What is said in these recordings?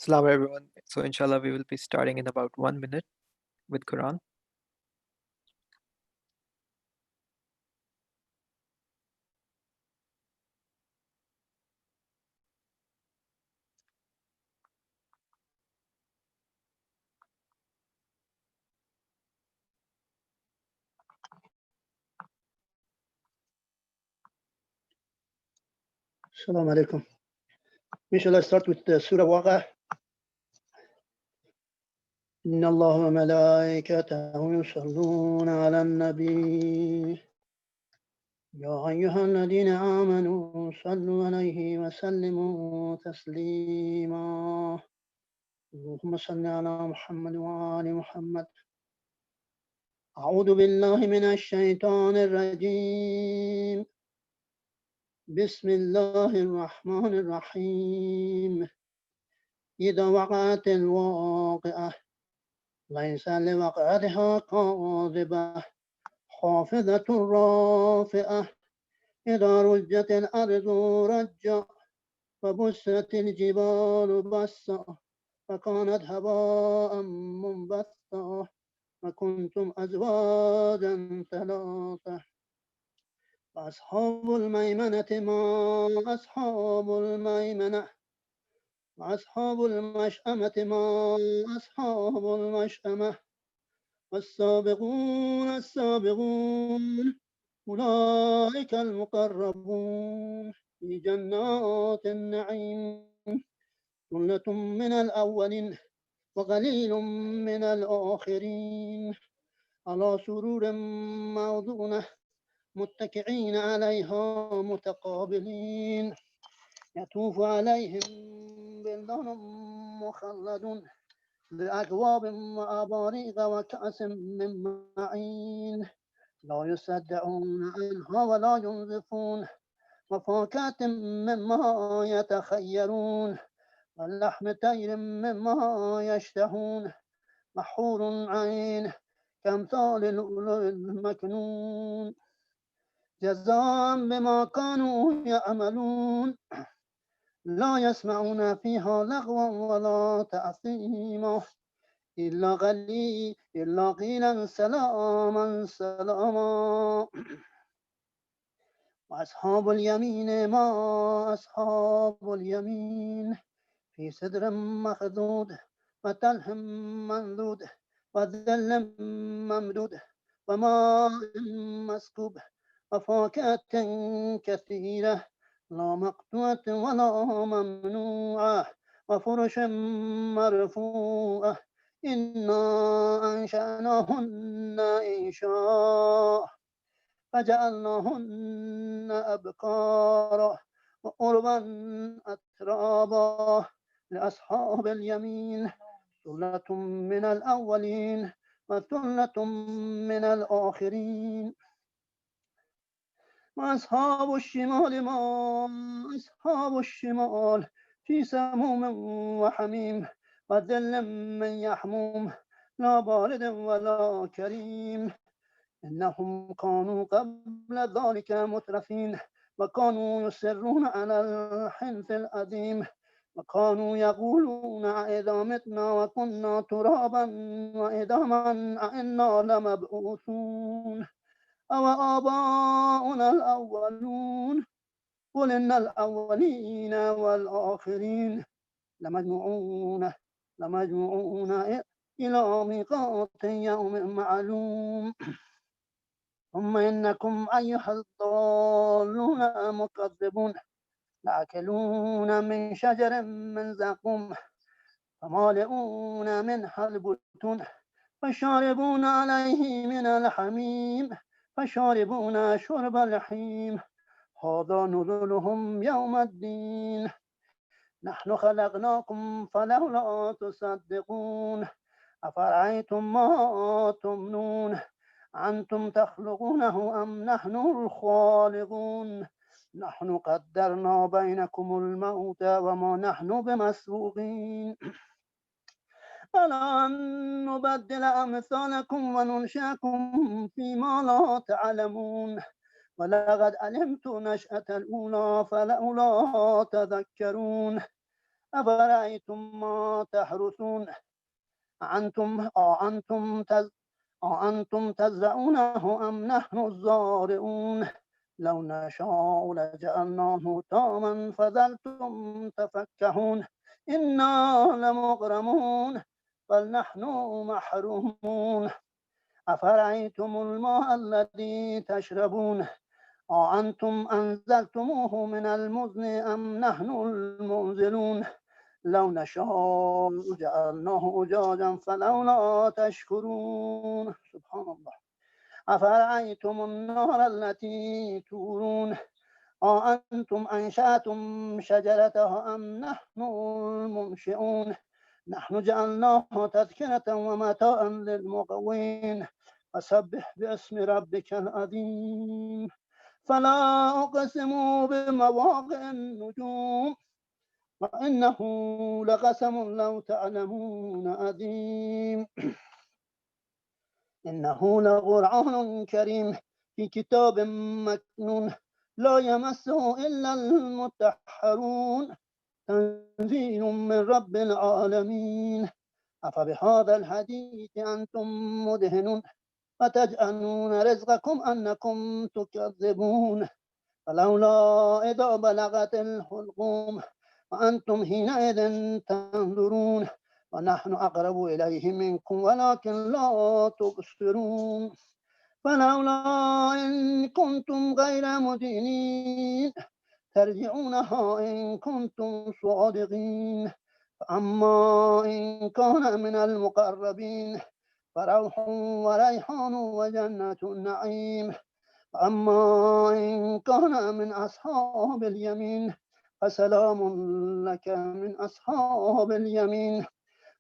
Assalamu everyone. So inshallah we will be starting in about 1 minute with Quran. Assalamu alaikum. Inshallah, start with Surah Waqa. إن الله وملائكته يصلون على النبي يا أيها الذين آمنوا صلوا عليه وسلموا تسليما اللهم صل على محمد وآل محمد. أعوذ بالله من الشيطان الرجيم. بسم الله الرحمن الرحيم. إذا وقعت الواقعة ليس لوقعتها كاذبة خافضة رافعة إذا رجت الأرض رجا وبست الجبال بسا فكانت هباء منبثا وكنتم أزواجا ثلاثة وأصحاب الميمنة ما أصحاب الميمنة وأصحاب المشأمة ما أصحاب المشأمة والسابقون السابقون أولئك المقربون في جنات النعيم ثلة من الأولين وقليل من الآخرين على سرور موضونة متكئين عليها متقابلين يطوف عليهم بلدان مخلدون بأكواب وأباريق وكأس من معين لا يصدعون عنها ولا ينزفون وفاكهة مما يتخيرون ولحم طير مما يشتهون محور عين كامثال اللؤلؤ المكنون جزاء بما كانوا يعملون لا يسمعون فيها لغوا ولا تأثيما إلا قيلا سلاما سلاما وأصحاب اليمين ما أصحاب اليمين في سدر مخضود وطلح منضود وظل ممدود وماء مسكوب وفاكهة كثيرة لا مقطوعة ولا ممنوعة وفرش مرفوعة إنا أنشأناهن إنشاء فجعلناهن أبكارا وعربا أترابا لأصحاب اليمين ثلة من الأولين وثلة من الآخرين وأصحاب الشمال ما أصحاب الشمال في سموم وحميم وظل من يحموم لا بارد ولا كريم إنهم كانوا قبل ذلك مترفين وكانوا يصرون على الحنث القديم وكانوا يقولون أئذا متنا وكنا ترابا وعظاما أئنا لمبعوثون أو آباؤنا الأولون قل إن الأولين والآخرين لمجموعون إلى ميقات يوم معلوم ثم إنكم أيها الضالون المكذبون لآكلون من شجر من زقوم فمالئون منها البطون فشاربون عليه من الحميم فشاربون شرب الحميم هذا نزلهم يوم الدين نحن خلقناكم فلولا تصدقون أفرأيتم ما تمنون أنتم تخلقونه أم نحن الخالقون نحن قدرنا بينكم الموت وما نحن بمسبوقين على أن نبدل أمثالكم وننشأكم فيما لا تعلمون ولقد علمت نشأة الأولى فلولا تذكرون أفرأيتم ما تحرثون أأنتم تزرعونه أم نحن الزارعون لو نشاء لجعلناه طاما فظلتم تفكهون إنا لمغرمون بل نحن محرومون أفرأيتم الماء الذي تشربون أأنتم أنزلتموه من المزن أم نحن المنزلون لو نشاء جعلناه أجاجا فلولا تشكرون سبحان الله أفرأيتم النار التي تورون أأنتم أنشأتم شجرتها أم نحن المنشئون نحن جعلناه تذكرة ومتاعا للمقوين فسبح باسم ربك العظيم فلا أقسم بمواقع النجوم وإنه لقسم لو تعلمون عظيم إنه لقرآن كريم في كتاب مكنون لا يمسه إلا المطهرون تنزيل من رب العالمين أفبهذا الحديث أنتم مدهنون وتجعلون رزقكم أنكم تكذبون فلولا إذا بلغت الحلقوم وأنتم حينئذ تنظرون ونحن أقرب إليه منكم ولكن لا تبصرون فلولا إن كنتم غير مدينين ترجعونها إن كنتم صادقين فأما إن كان من المقربين فروح وريحان وجنة النعيم أما إن كان من أصحاب اليمين فسلام لك من أصحاب اليمين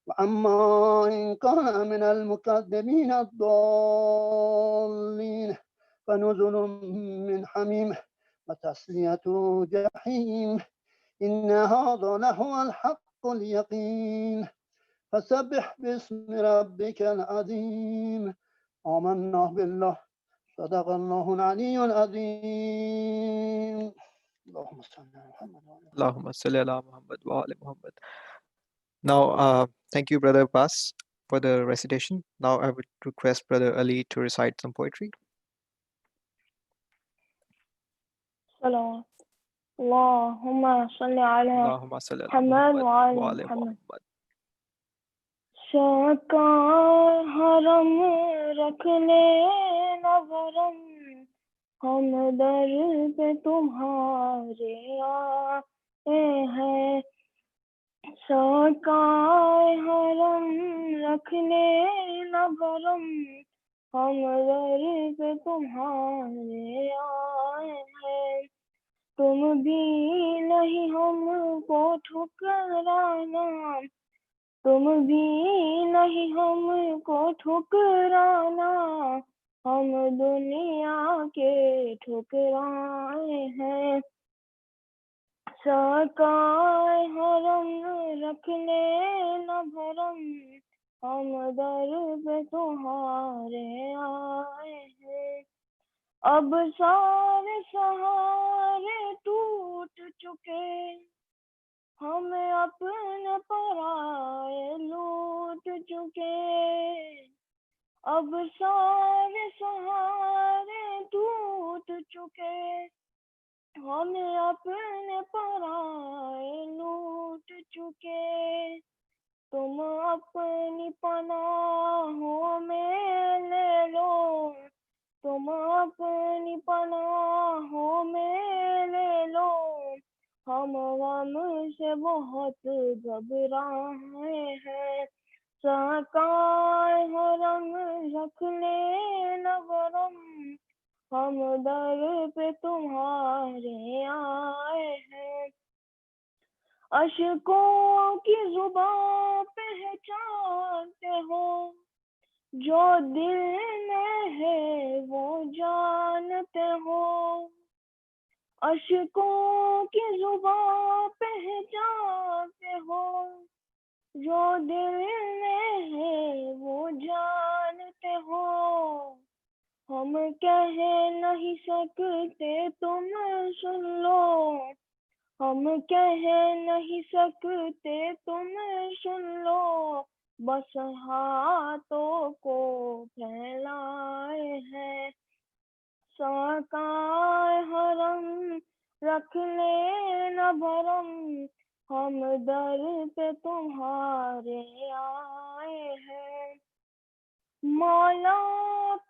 وأما إن كان من المكذبين الضالين فنزل من حميم وتصلية جحيم إن هذا لهو الحق اليقين فسبح باسم ربك العظيم آمنا بالله صدق الله العلي العظيم اللهم صل على محمد وعلى Allahumma salli ala Muhammad wa ali Muhammad. Now, thank you, Brother Abbas, for the recitation. Now, I would request Brother Ali to recite some poetry. صلوات اللهم صل على Allahumma salli ala محمد Muhammad وآل wa ali محمد Muhammad. सरकार हरम रख ले नवरम हम दर पे तुम्हारे आए हैं सरकार हरम रख ले नवरम हम दर पे तुम्हारे आए हैं तुम भी नहीं हमको ठुकराना तुम भी नहीं हमको ठुकराना हम दुनिया के ठुकराए हैं सरकार हरम रख ले न भरम हम दर पे तुम्हारे आए हैं अब सारे सहारे टूट चुके हमें अपने पराए लूट चुके अब सारे सहारे टूट चुके हमें अपने पराए लूट चुके तुम अपनी पनाहों में ले लो तुम अपनी पनाहों में ले लो हम गम से बहुत घबराए हैं सरकार हरम रख ले नगरम हम दर पे तुम्हारे आए हैं अशकों की जुबां पहचानते हो जो दिल में है वो जानते हो अशकों की जुबां पहचानते हो जो दिल में है वो जानते हो हम कह नहीं सकते तुम सुन लो हम कह नहीं सकते तुम सुन लो, बस हाथों को फैलाए हैं। साकाए हरम रख ले न भरम, हम दर पे तुम्हारे आए हैं। मौला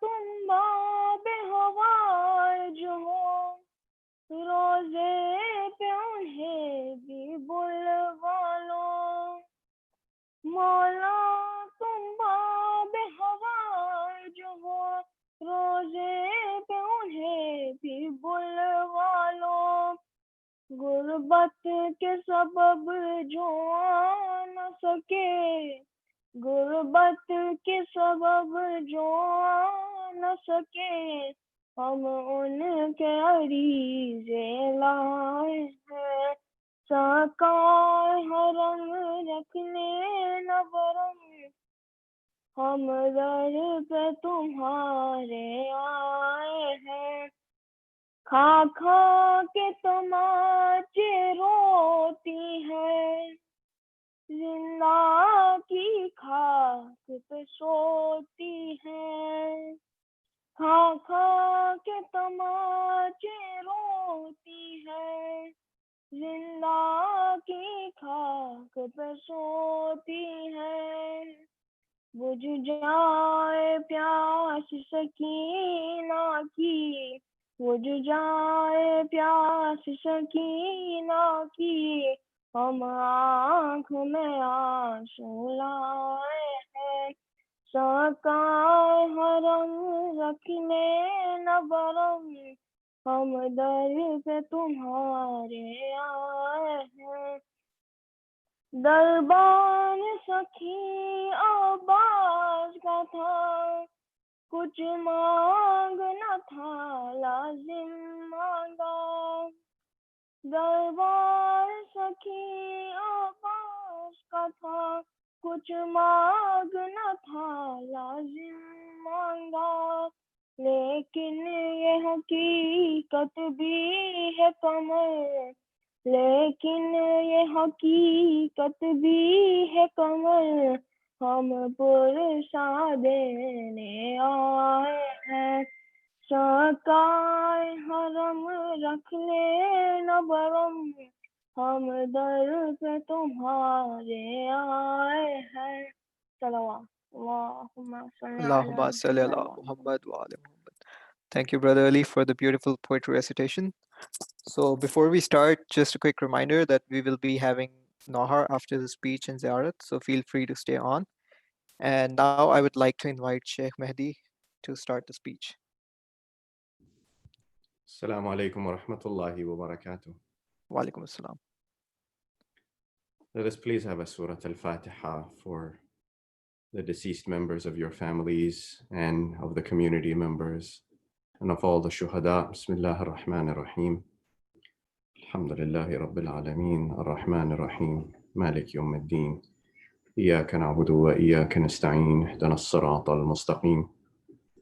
तुम बाबे हवाज हो, रोजे पे उन्हें भी बुलवा लो। मौला तुम बाबे हवाज हो, रोजे पे उन्हें भी बुलवा लो। गुर्बत के सबब जो आ न सके, गुर्बत के सबब जो आ न सके, हम उनके अरीज़े लाए हैं। साकाए हरम रखने न बरम, हम दर पे तुम्हारे आए हैं। खा खा के तमाचे रोती है, जिंदा की खाक पे सोती है। खा खा के तमाचे रोती है, जिंदा की खाक पे सोती है। बुझ जाए प्यास सकीना की, बुझ जाए प्यास सकीना की, हम आँख में आंसू लाए हैं। साकाए हरम रखने न बरम, हम दर पे तुम्हारे आए हैं। दरबार सखी आबाज का था, कुछ मांगना था लाजिम मांगा। दरबार सखी आबाज का था, कुछ मांगना था लाजिम मांगा। लेकिन ये हकीकत भी है कमर, लेकिन ये हकीकत भी है कमर, हम पुरसा देने आए हैं। साकाए हरम रख ले न बरम, हम दर पे तुम्हारे आए हैं। सल्लल्लाहु अल्लाहुम्मा सल्ली अला Allahumma salli ala Muhammad. Muhammad wa ala Muhammad. Thank you, Brother Ali, for the beautiful poetry recitation. So before we start, just a quick reminder that we will be having Nahar after the speech and Ziyarat, so feel free to stay on. And now I would like to invite Sheikh Mehdi to start the speech. Assalamu alaikum wa rahmatullahi wa barakatuh. Wa alaikum assalam. Let us please have a Surah Al-Fatiha for the deceased members of your families and of the community members and of all the shuhada. Bismillah ar-Rahman ar-Rahim. Alhamdulillahi Rabbil Alameen. Ar-Rahman ar-Rahim. Malik Yawm ad-Din. إياك نعبد وإياك نستعين اهدنا الصراط المستقيم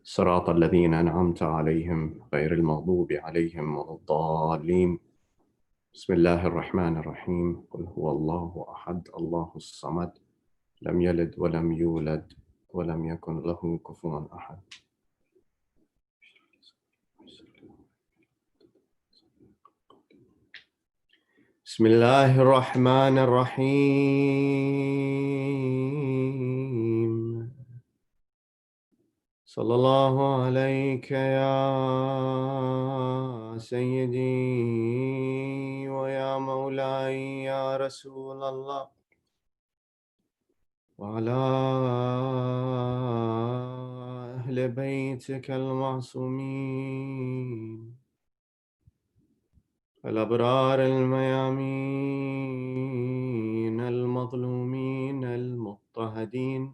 صراط الذين أنعمت عليهم غير المغضوب عليهم ولا الضالين. بسم الله الرحمن الرحيم. قل هو الله أحد الله الصمد لم يلد ولم يولد ولم يكن له كفوا أحد. بسم الله الرحمن الرحيم. صلى الله عليك يا سيدي ويا مولاي يا رسول الله وعلى أهل بيتك المعصومين الأبرار الميامين المظلومين المضطهدين.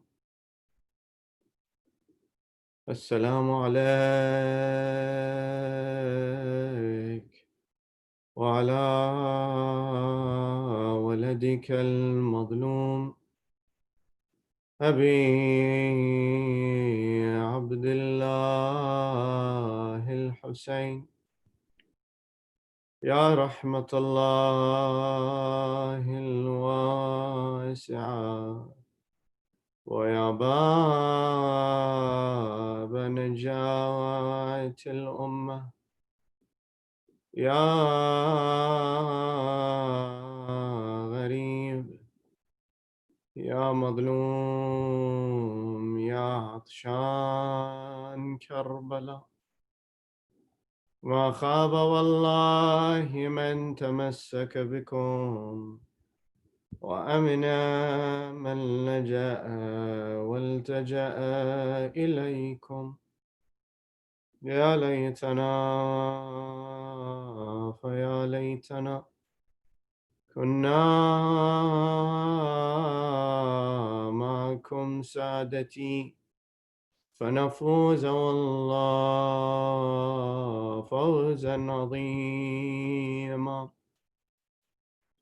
السلام عليك وعلى ولدك المظلوم أبي عبد الله الحسين يا رحمة الله الواسعة ويا باب نجاة الأمة يا غريب يا مظلوم يا عطشان كربلاء ما خاب والله من تمسك بكم وأمن من لجأ والتجأ إليكم يا ليتنا فيا ليتنا كنا معكم سادتي فنفوز والله فوزا عظيما.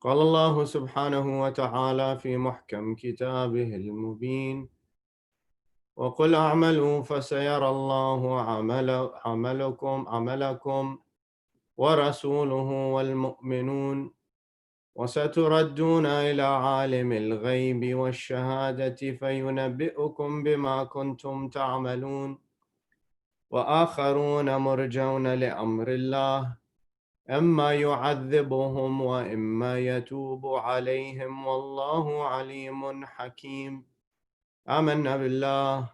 قال الله سبحانه وتعالى في محكم كتابه المبين وقل اعملوا فسيرى الله عملكم ورسوله والمؤمنون وستردون إلى عالم الغيب والشهادة فينبئكم بما كنتم تعملون وآخرون مرجون لأمر الله إما يعذبهم وإما يتوب عليهم والله عليم حكيم. آمنا بالله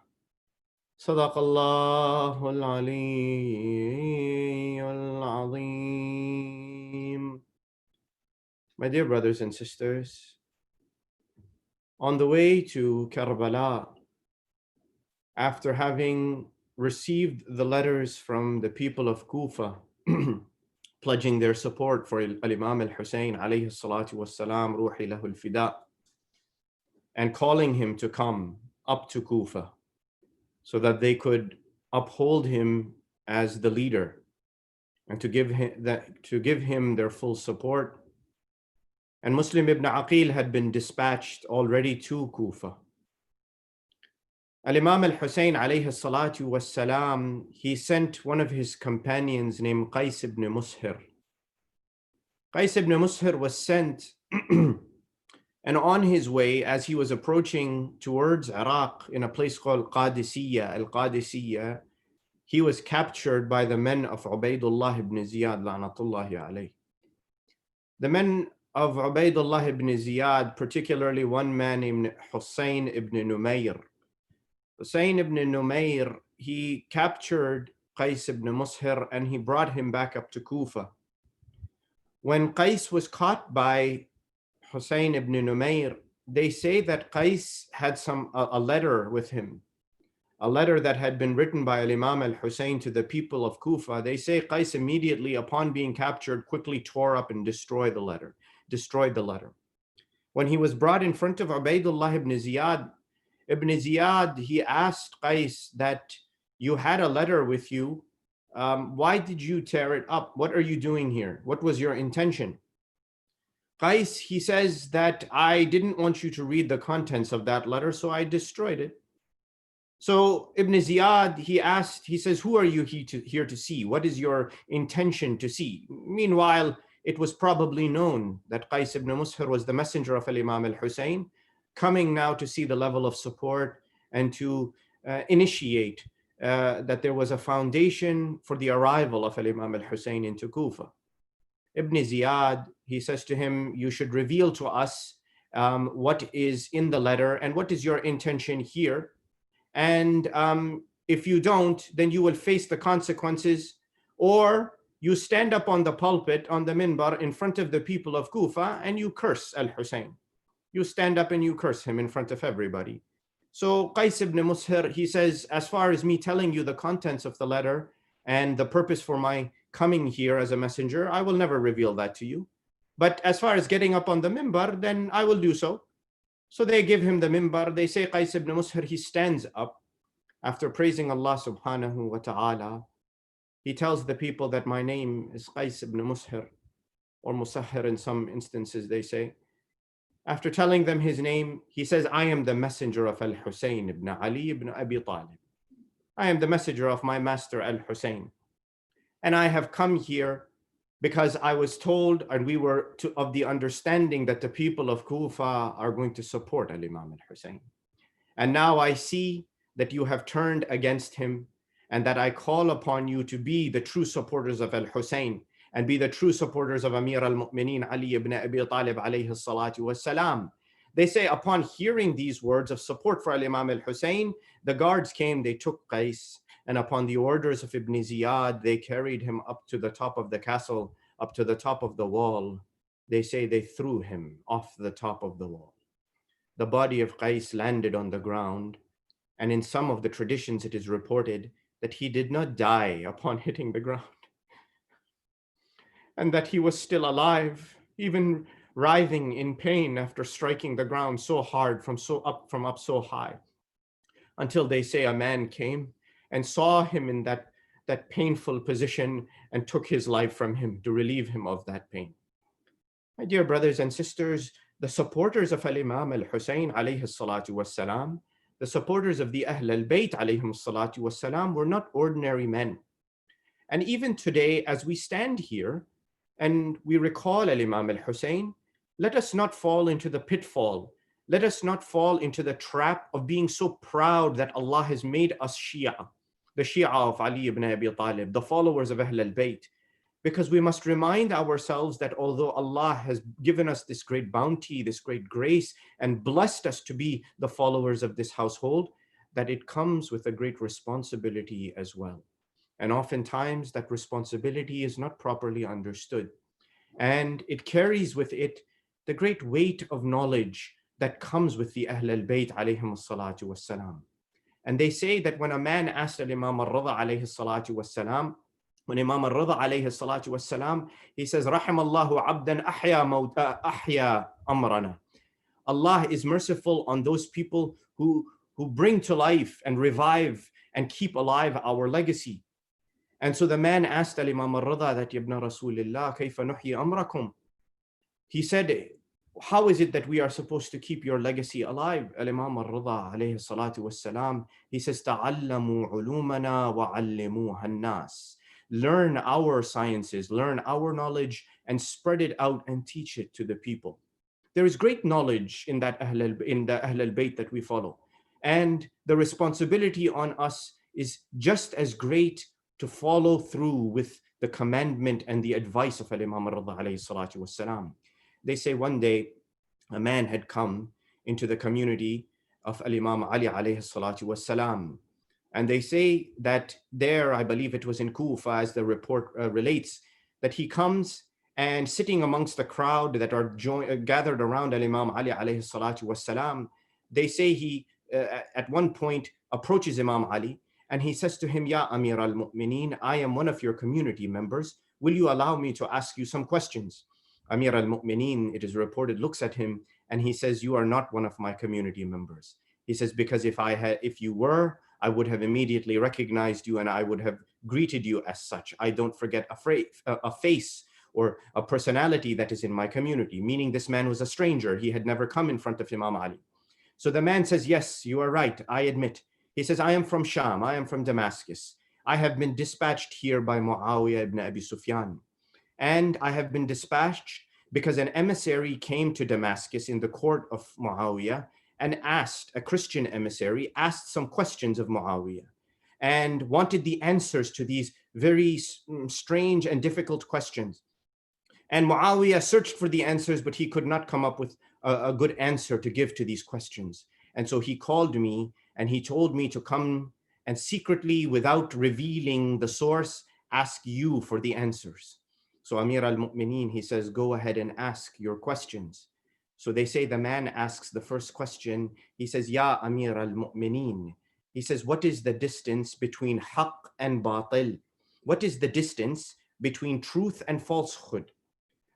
صدق الله العلي العظيم. My dear brothers and sisters, on the way to Karbala, after having received the letters from the people of Kufa, pledging their support for Al-Imam al-Hussein alayhi salatu wassalam, ruhi lahu al-fida, and calling him to come up to Kufa so that they could uphold him as the leader and to give him their full support. And Muslim ibn Aqil had been dispatched already to Kufa. Al-Imam al-Hussein alayhi salatu wassalam, he sent one of his companions named Qais ibn Mushir. Qais ibn Mushir was sent and on his way, as he was approaching towards Iraq in a place called Qadisiyya, al-Qadisiyya, he was captured by the men of Ubaidullah ibn Ziyad la'natullahi alayh. The men of Ubaidullah ibn Ziyad, particularly one man named Hussein ibn Numayr. Hussein ibn Numayr, he captured Qais ibn Mushir and he brought him back up to Kufa. When Qais was caught by Hussein ibn Numayr, they say that Qais had a letter with him, a letter that had been written by Imam al-Hussein to the people of Kufa. They say Qais immediately upon being captured quickly tore up and destroyed the letter. When he was brought in front of Ubaidullah ibn Ziyad, he asked Qais that you had a letter with you. Why did you tear it up? What are you doing here? What was your intention? Qais, he says that I didn't want you to read the contents of that letter, so I destroyed it. So Ibn Ziyad, he says, who are you here to see? What is your intention to see? Meanwhile, it was probably known that Qais ibn Mushir was the messenger of Imam al-Hussein, coming now to see the level of support and to initiate that there was a foundation for the arrival of Imam al-Hussein into Kufa. Ibn Ziyad, he says to him, you should reveal to us what is in the letter and what is your intention here. And if you don't, then you will face the consequences, or you stand up on the pulpit, on the minbar in front of the people of Kufa and you curse al-Hussein. You stand up and you curse him in front of everybody. So Qais ibn Mushir, he says, as far as me telling you the contents of the letter and the purpose for my coming here as a messenger, I will never reveal that to you. But as far as getting up on the minbar, then I will do so. So they give him the minbar. They say Qais ibn Mushir, he stands up after praising Allah subhanahu wa ta'ala. He tells the people that my name is Qais ibn Mushir, or Musahhir in some instances they say. After telling them his name, he says, I am the messenger of al-Hussein ibn Ali ibn Abi Talib. I am the messenger of my master al-Hussein. And I have come here because I was told, and we were of the understanding that the people of Kufa are going to support Al-Imam al-Hussein. And now I see that you have turned against him, and that I call upon you to be the true supporters of Al-Hussein and be the true supporters of Amir al-Mu'mineen Ali ibn Abi Talib alayhi salatu wassalam. They say upon hearing these words of support for Al-Imam al-Hussein, the guards came, they took Qais, and upon the orders of Ibn Ziyad, they carried him up to the top of the castle, up to the top of the wall. They say they threw him off the top of the wall. The body of Qais landed on the ground, and in some of the traditions it is reported that he did not die upon hitting the ground, and that he was still alive, even writhing in pain after striking the ground so hard from up so high, until they say a man came and saw him in that painful position and took his life from him to relieve him of that pain. My dear brothers and sisters, the supporters of Al-Imam al-Hussein alayhi salatu wassalam, the supporters of the Ahl al-Bayt alayhim salatu wassalam were not ordinary men. And even today, as we stand here and we recall Al-Imam al-Hussein, let us not fall into the pitfall. Let us not fall into the trap of being so proud that Allah has made us Shia, the Shia of Ali ibn Abi Talib, the followers of Ahl al-Bayt. Because we must remind ourselves that although Allah has given us this great bounty, this great grace, and blessed us to be the followers of this household, that it comes with a great responsibility as well. And oftentimes that responsibility is not properly understood. And it carries with it the great weight of knowledge that comes with the Ahl al-Bayt alayhim salatu wassalam. And they say that when a man asked Imam al-Rida alayhi salatu wassalam, when Imam al-Rida alayhi salatu wassalam, he says, Rahimallahu abdan ahya amrana. Allah is merciful on those people who bring to life and revive and keep alive our legacy. And so the man asked Imam al-Rida that, Ibn Rasulillah, kayfa nuhyi amrakum? He said, how is it that we are supposed to keep your legacy alive? Imam al-Rida alayhi salatu wassalam, he says, ta'allamu ulumana wa allimuha an-nas. Learn our sciences, learn our knowledge, and spread it out and teach it to the people. There is great knowledge in the Ahl al-Bayt that we follow. And the responsibility on us is just as great to follow through with the commandment and the advice of Imam al-Rida alayhi salatu wassalam. They say one day a man had come into the community of Imam Ali alayhi salatu wassalam. And they say that there, I believe it was in Kufa, as the report relates, that he comes and sitting amongst the crowd that are gathered around Imam Ali alayhi salatu wassalam, they say he at one point approaches Imam Ali and he says to him, Ya Amir al-Mu'mineen, I am one of your community members. Will you allow me to ask you some questions? Amir al-Mu'mineen, it is reported, looks at him and he says, you are not one of my community members. He says, because if you were, I would have immediately recognized you and I would have greeted you as such. I don't forget a face or a personality that is in my community, meaning this man was a stranger. He had never come in front of Imam Ali. So the man says, yes, you are right, I admit. He says, I am from Sham, I am from Damascus. I have been dispatched here by Muawiyah ibn Abi Sufyan. And I have been dispatched because an emissary came to Damascus in the court of Muawiyah and a Christian emissary asked some questions of Muawiyah and wanted the answers to these very strange and difficult questions. And Muawiyah searched for the answers, but he could not come up with a good answer to give to these questions. And so he called me and he told me to come and secretly, without revealing the source, ask you for the answers. So Amir al-Mu'mineen, he says, go ahead and ask your questions. So they say the man asks the first question. He says, Ya Amir al-Mu'mineen. He says, what is the distance between haqq and batil? What is the distance between truth and falsehood?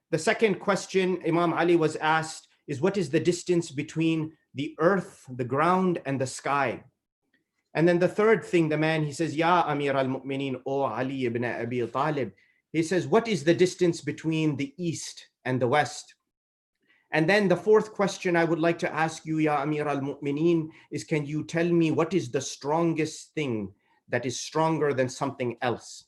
The second question Imam Ali was asked is, what is the distance between the earth, the ground, and the sky? And then the third thing, the man, he says, Ya Amir al-Mu'mineen, O Ali ibn Abi Talib. He says, what is the distance between the east and the west? And then the fourth question I would like to ask you, Ya Amir al-Mu'mineen, is, can you tell me what is the strongest thing that is stronger than something else?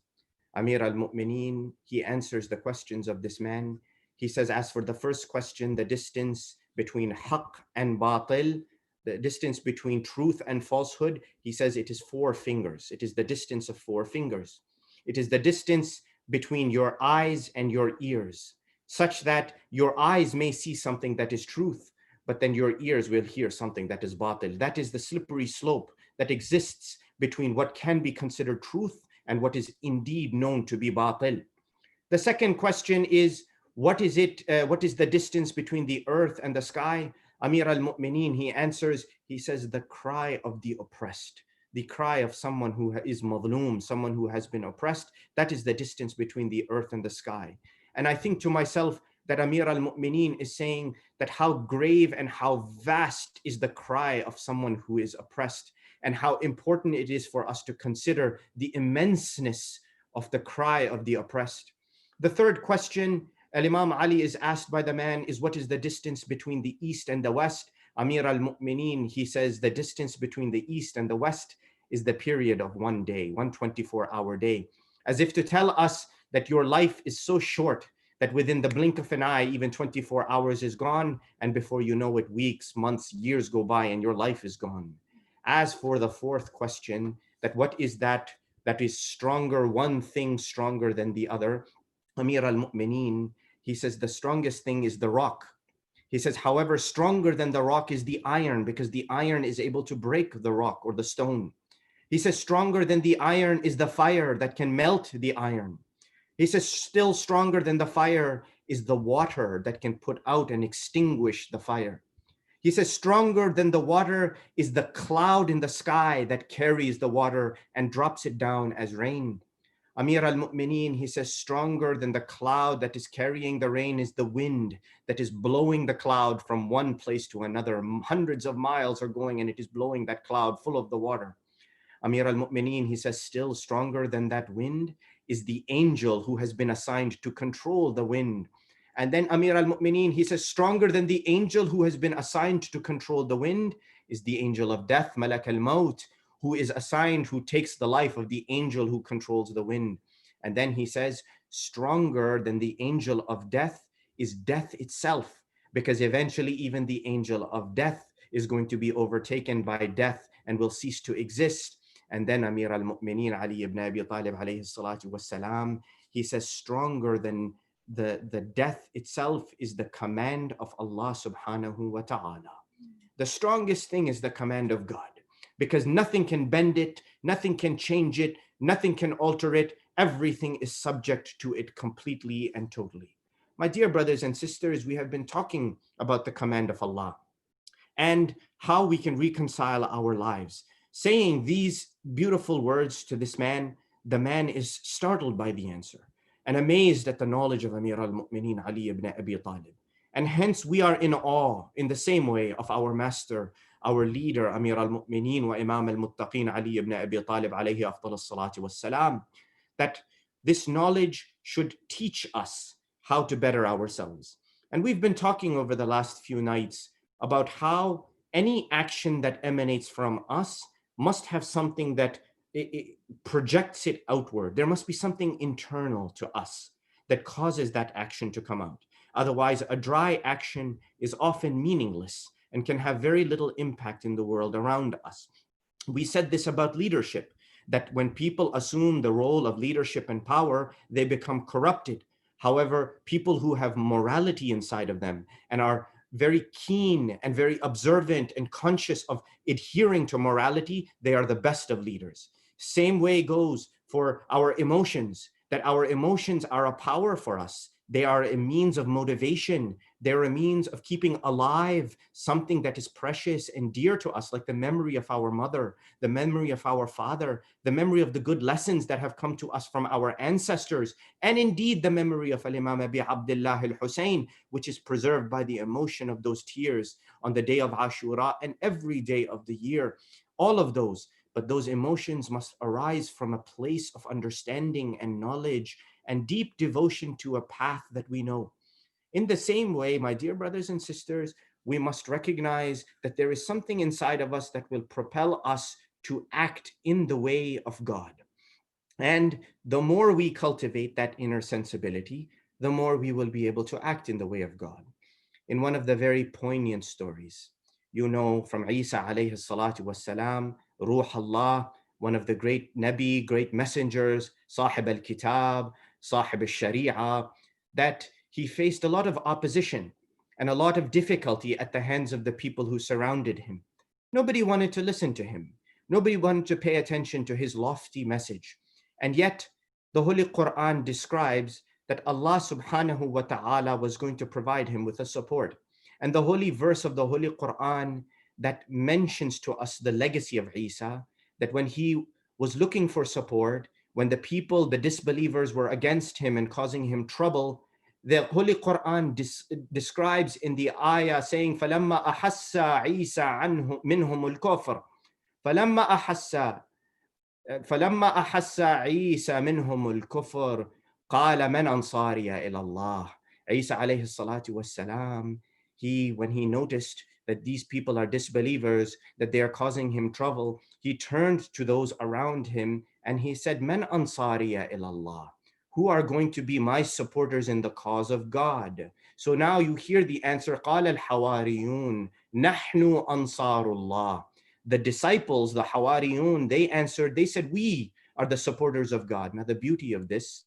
Amir al-Mu'mineen, he answers the questions of this man. He says, as for the first question, the distance between haqq and batil, the distance between truth and falsehood, he says it is 4 fingers. It is the distance of 4 fingers. It is the distance between your eyes and your ears, such that your eyes may see something that is truth, but then your ears will hear something that is batil. That is the slippery slope that exists between what can be considered truth and what is indeed known to be batil. The second question is, what is the distance between the earth and the sky? Amir al-Mu'mineen, he answers, he says, the cry of the oppressed, the cry of someone who is madloom, someone who has been oppressed. That is the distance between the earth and the sky. And I think to myself that Amir al-Mu'mineen is saying that how grave and how vast is the cry of someone who is oppressed, and how important it is for us to consider the immenseness of the cry of the oppressed. The third question Al-Imam Ali is asked by the man is, what is the distance between the east and the west? Amir al-Mu'mineen, he says, the distance between the east and the west is the period of one day, 1 24-hour day, as if to tell us that your life is so short that within the blink of an eye, even 24 hours is gone, and before you know it, weeks, months, years go by and your life is gone. As for the fourth question, that what is that is stronger, one thing stronger than the other? Amir al-Mu'mineen, he says the strongest thing is the rock. He says, however, stronger than the rock is the iron, because the iron is able to break the rock or the stone. He says, stronger than the iron is the fire that can melt the iron. He says, still stronger than the fire is the water that can put out and extinguish the fire. He says, stronger than the water is the cloud in the sky that carries the water and drops it down as rain. Amir al-Mu'mineen, he says, stronger than the cloud that is carrying the rain is the wind that is blowing the cloud from one place to another. Hundreds of miles are going and it is blowing that cloud full of the water. Amir al-Mu'mineen, he says, still stronger than that wind is the angel who has been assigned to control the wind. And then Amir al-Mu'mineen, he says, stronger than the angel who has been assigned to control the wind is the angel of death, Malak al-Maut, who is assigned, who takes the life of the angel who controls the wind. And then he says, stronger than the angel of death is death itself, because eventually even the angel of death is going to be overtaken by death and will cease to exist. And then Amir al-Mu'mineen Ali ibn Abi Talib alayhi salatu wassalam, he says, stronger than the death itself is the command of Allah subhanahu wa ta'ala. The strongest thing is the command of God, because nothing can bend it, nothing can change it, nothing can alter it. Everything is subject to it completely and totally. My dear brothers and sisters, we have been talking about the command of Allah and how we can reconcile our lives. Saying these beautiful words to this man, the man is startled by the answer and amazed at the knowledge of Amir al-Mu'mineen Ali ibn Abi Talib. And hence we are in awe in the same way of our master, our leader, Amir al-Mu'mineen wa Imam al-Muttaqeen Ali ibn Abi Talib alayhi afdal as-salatu was-salam, that this knowledge should teach us how to better ourselves. And we've been talking over the last few nights about how any action that emanates from us must have something that it projects it outward. There must be something internal to us that causes that action to come out. Otherwise, a dry action is often meaningless and can have very little impact in the world around us. We said this about leadership, that when people assume the role of leadership and power, they become corrupted. However, people who have morality inside of them and are very keen and very observant and conscious of adhering to morality, they are the best of leaders. Same way goes for our emotions, that our emotions are a power for us. They are a means of motivation. They're a means of keeping alive something that is precious and dear to us, like the memory of our mother, the memory of our father, the memory of the good lessons that have come to us from our ancestors, and indeed the memory of Al-Imam Abi Abdullah al-Hussein, which is preserved by the emotion of those tears on the day of Ashura and every day of the year. All of those. But those emotions must arise from a place of understanding and knowledge and deep devotion to a path that we know. In the same way, my dear brothers and sisters, we must recognize that there is something inside of us that will propel us to act in the way of God. And the more we cultivate that inner sensibility, the more we will be able to act in the way of God. In one of the very poignant stories, you know, from Isa alayhi salatu wassalam, Ruh Allah, one of the great Nabi, great messengers, Sahib al-Kitab, Sahib al-Sharia, that he faced a lot of opposition and a lot of difficulty at the hands of the people who surrounded him. Nobody wanted to listen to him. Nobody wanted to pay attention to his lofty message. And yet, the Holy Quran describes that Allah subhanahu wa ta'ala was going to provide him with a support. And the holy verse of the Holy Quran that mentions to us the legacy of Isa, that when he was looking for support, when the people, the disbelievers were against him and causing him trouble, the Holy Quran describes in the ayah saying, فَلَمَّا أَحَسَّ عِيسَى مِنْهُمُ الْكُفْرِ فَلَمَّا أَحَسَّ فلما أحس عيسى منهم الكفر قال من أنصاري إلى الله. Isa alayhi salatu wassalam, when he noticed that these people are disbelievers, that they are causing him trouble, he turned to those around him and he said, Man ansariya ilallah, who are going to be my supporters in the cause of God? So now you hear the answer, قال الحواريون نحن أنصار الله. The disciples, the Hawariyun, they answered, they said, we are the supporters of God. Now, the beauty of this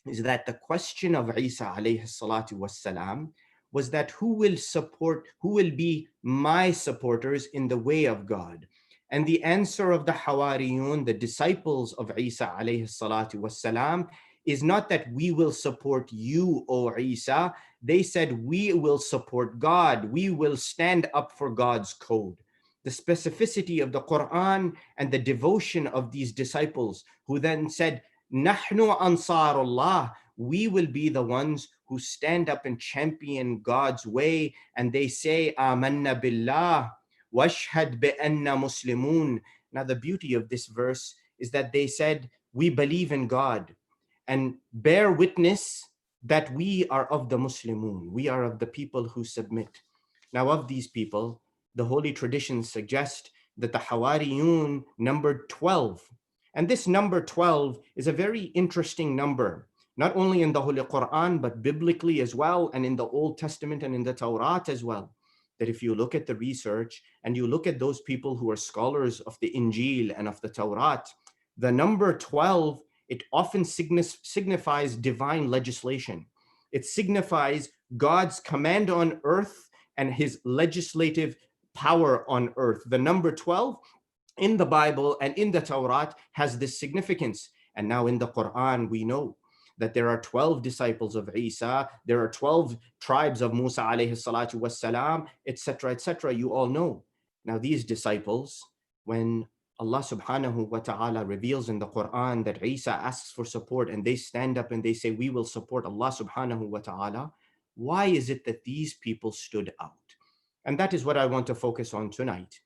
is that the question of Isa alayhi salatu wassalam was that who will be my supporters in the way of God? And the answer of the Hawariyun, the disciples of Isa alayhi salatu wassalam, is not that we will support you, O Isa. They said, we will support God. We will stand up for God's code. The specificity of the Quran and the devotion of these disciples who then said, Nahnu Ansarullah, we will be the ones who stand up and champion God's way. And they say, Amanna billah, washhad bi'anna muslimun. Now the beauty of this verse is that they said, we believe in God and bear witness that we are of the Muslimun. We are of the people who submit. Now of these people, the holy traditions suggest that the Hawariyun numbered 12. And this number 12 is a very interesting number, not only in the Holy Quran, but biblically as well, and in the Old Testament and in the Torah as well. That if you look at the research and you look at those people who are scholars of the Injil and of the Torah, the number 12, it often signifies divine legislation. It signifies God's command on earth and his legislative power on earth. The number 12 in the Bible and in the Torah has this significance. And now in the Quran, we know that there are 12 disciples of Isa, there are 12 tribes of Musa alayhi salatu wassalam, etc., etc. You all know. Now these disciples, when Allah subhanahu wa ta'ala reveals in the Quran that Isa asks for support and they stand up and they say, we will support Allah subhanahu wa ta'ala, why is it that these people stood out? And that is what I want to focus on tonight.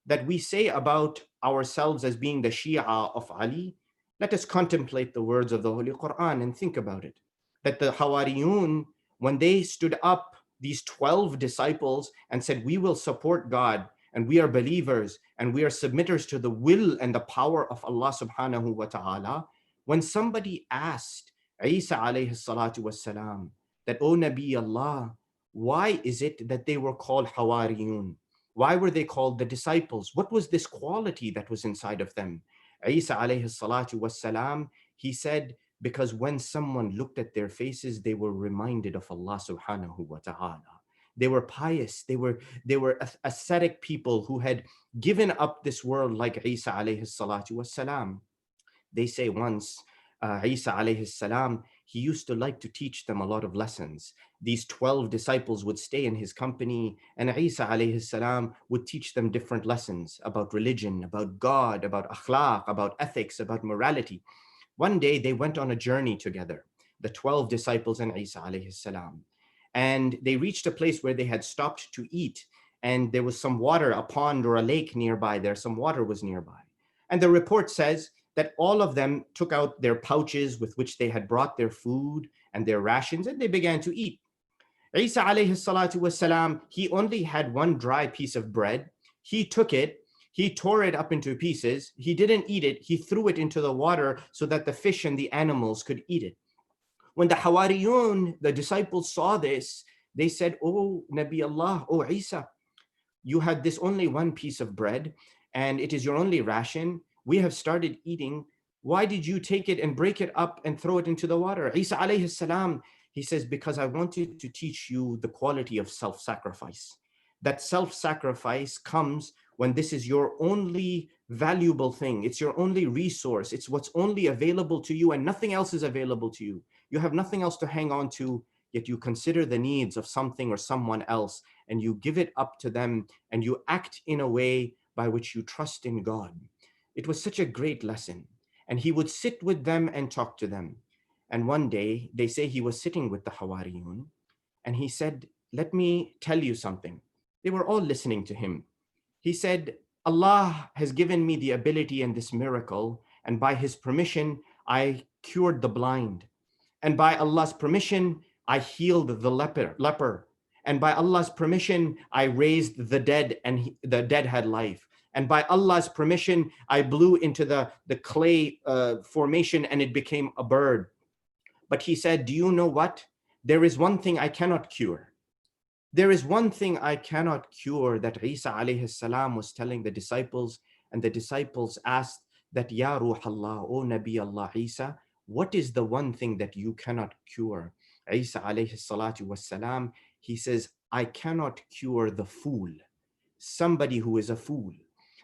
That we say about ourselves as being the Shia of Ali, let us contemplate the words of the Holy Quran and think about it. That the Hawariyun, when they stood up, these 12 disciples, and said, we will support God, and we are believers, and we are submitters to the will and the power of Allah subhanahu wa ta'ala, when somebody asked Isa alayhi salatu wassalam, that, O Nabi Allah, why is it that they were called Hawariyun? Why were they called the disciples? What was this quality that was inside of them? Isa alayhi salatu wassalam, he said, because when someone looked at their faces, they were reminded of Allah subhanahu wa ta'ala. They were pious. They were ascetic people who had given up this world like Isa alayhi salatu wassalam. They say once, Isa alayhi salam, he used to like to teach them a lot of lessons. These 12 disciples would stay in his company, and Isa alayhi salam would teach them different lessons about religion, about God, about akhlaq, about ethics, about morality. One day they went on a journey together, the 12 disciples and Isa alayhi salam. And they reached a place where they had stopped to eat, and there was some water, a pond or a lake nearby there, some water was nearby. And the report says that all of them took out their pouches with which they had brought their food and their rations, and they began to eat. Isa alayhi salatu wasalam, he only had one dry piece of bread. He took it, He tore it up into pieces. He didn't eat it. He threw it into the water so that the fish and the animals could eat it. When the Hawariyun, the disciples, saw this, they said, "Oh, Nabi Allah, oh Isa, you had this only one piece of bread and it is your only ration. We have started eating. Why did you take it and break it up and throw it into the water?" Isa alayhi salam, he says, "Because I wanted to teach you the quality of self-sacrifice. That self-sacrifice comes when this is your only valuable thing. It's your only resource. It's what's only available to you and nothing else is available to you. You have nothing else to hang on to, yet you consider the needs of something or someone else and you give it up to them and you act in a way by which you trust in God." It was such a great lesson. And he would sit with them and talk to them. And one day, they say he was sitting with the Hawariyun and he said, "Let me tell you something." They were all listening to him. He said, "Allah has given me the ability and this miracle, and by his permission, I cured the blind. And by Allah's permission, I healed the leper. And by Allah's permission, I raised the dead and the dead had life. And by Allah's permission, I blew into the clay formation and it became a bird." But he said, "Do you know what? There is one thing I cannot cure. There is one thing I cannot cure," that Isa alayhi salam was telling the disciples, and the disciples asked that, "Ya Ruh Allah, O Nabi Allah Isa, what is the one thing that you cannot cure?" Isa alayhi salatu was salam, he says, "I cannot cure the fool, somebody who is a fool."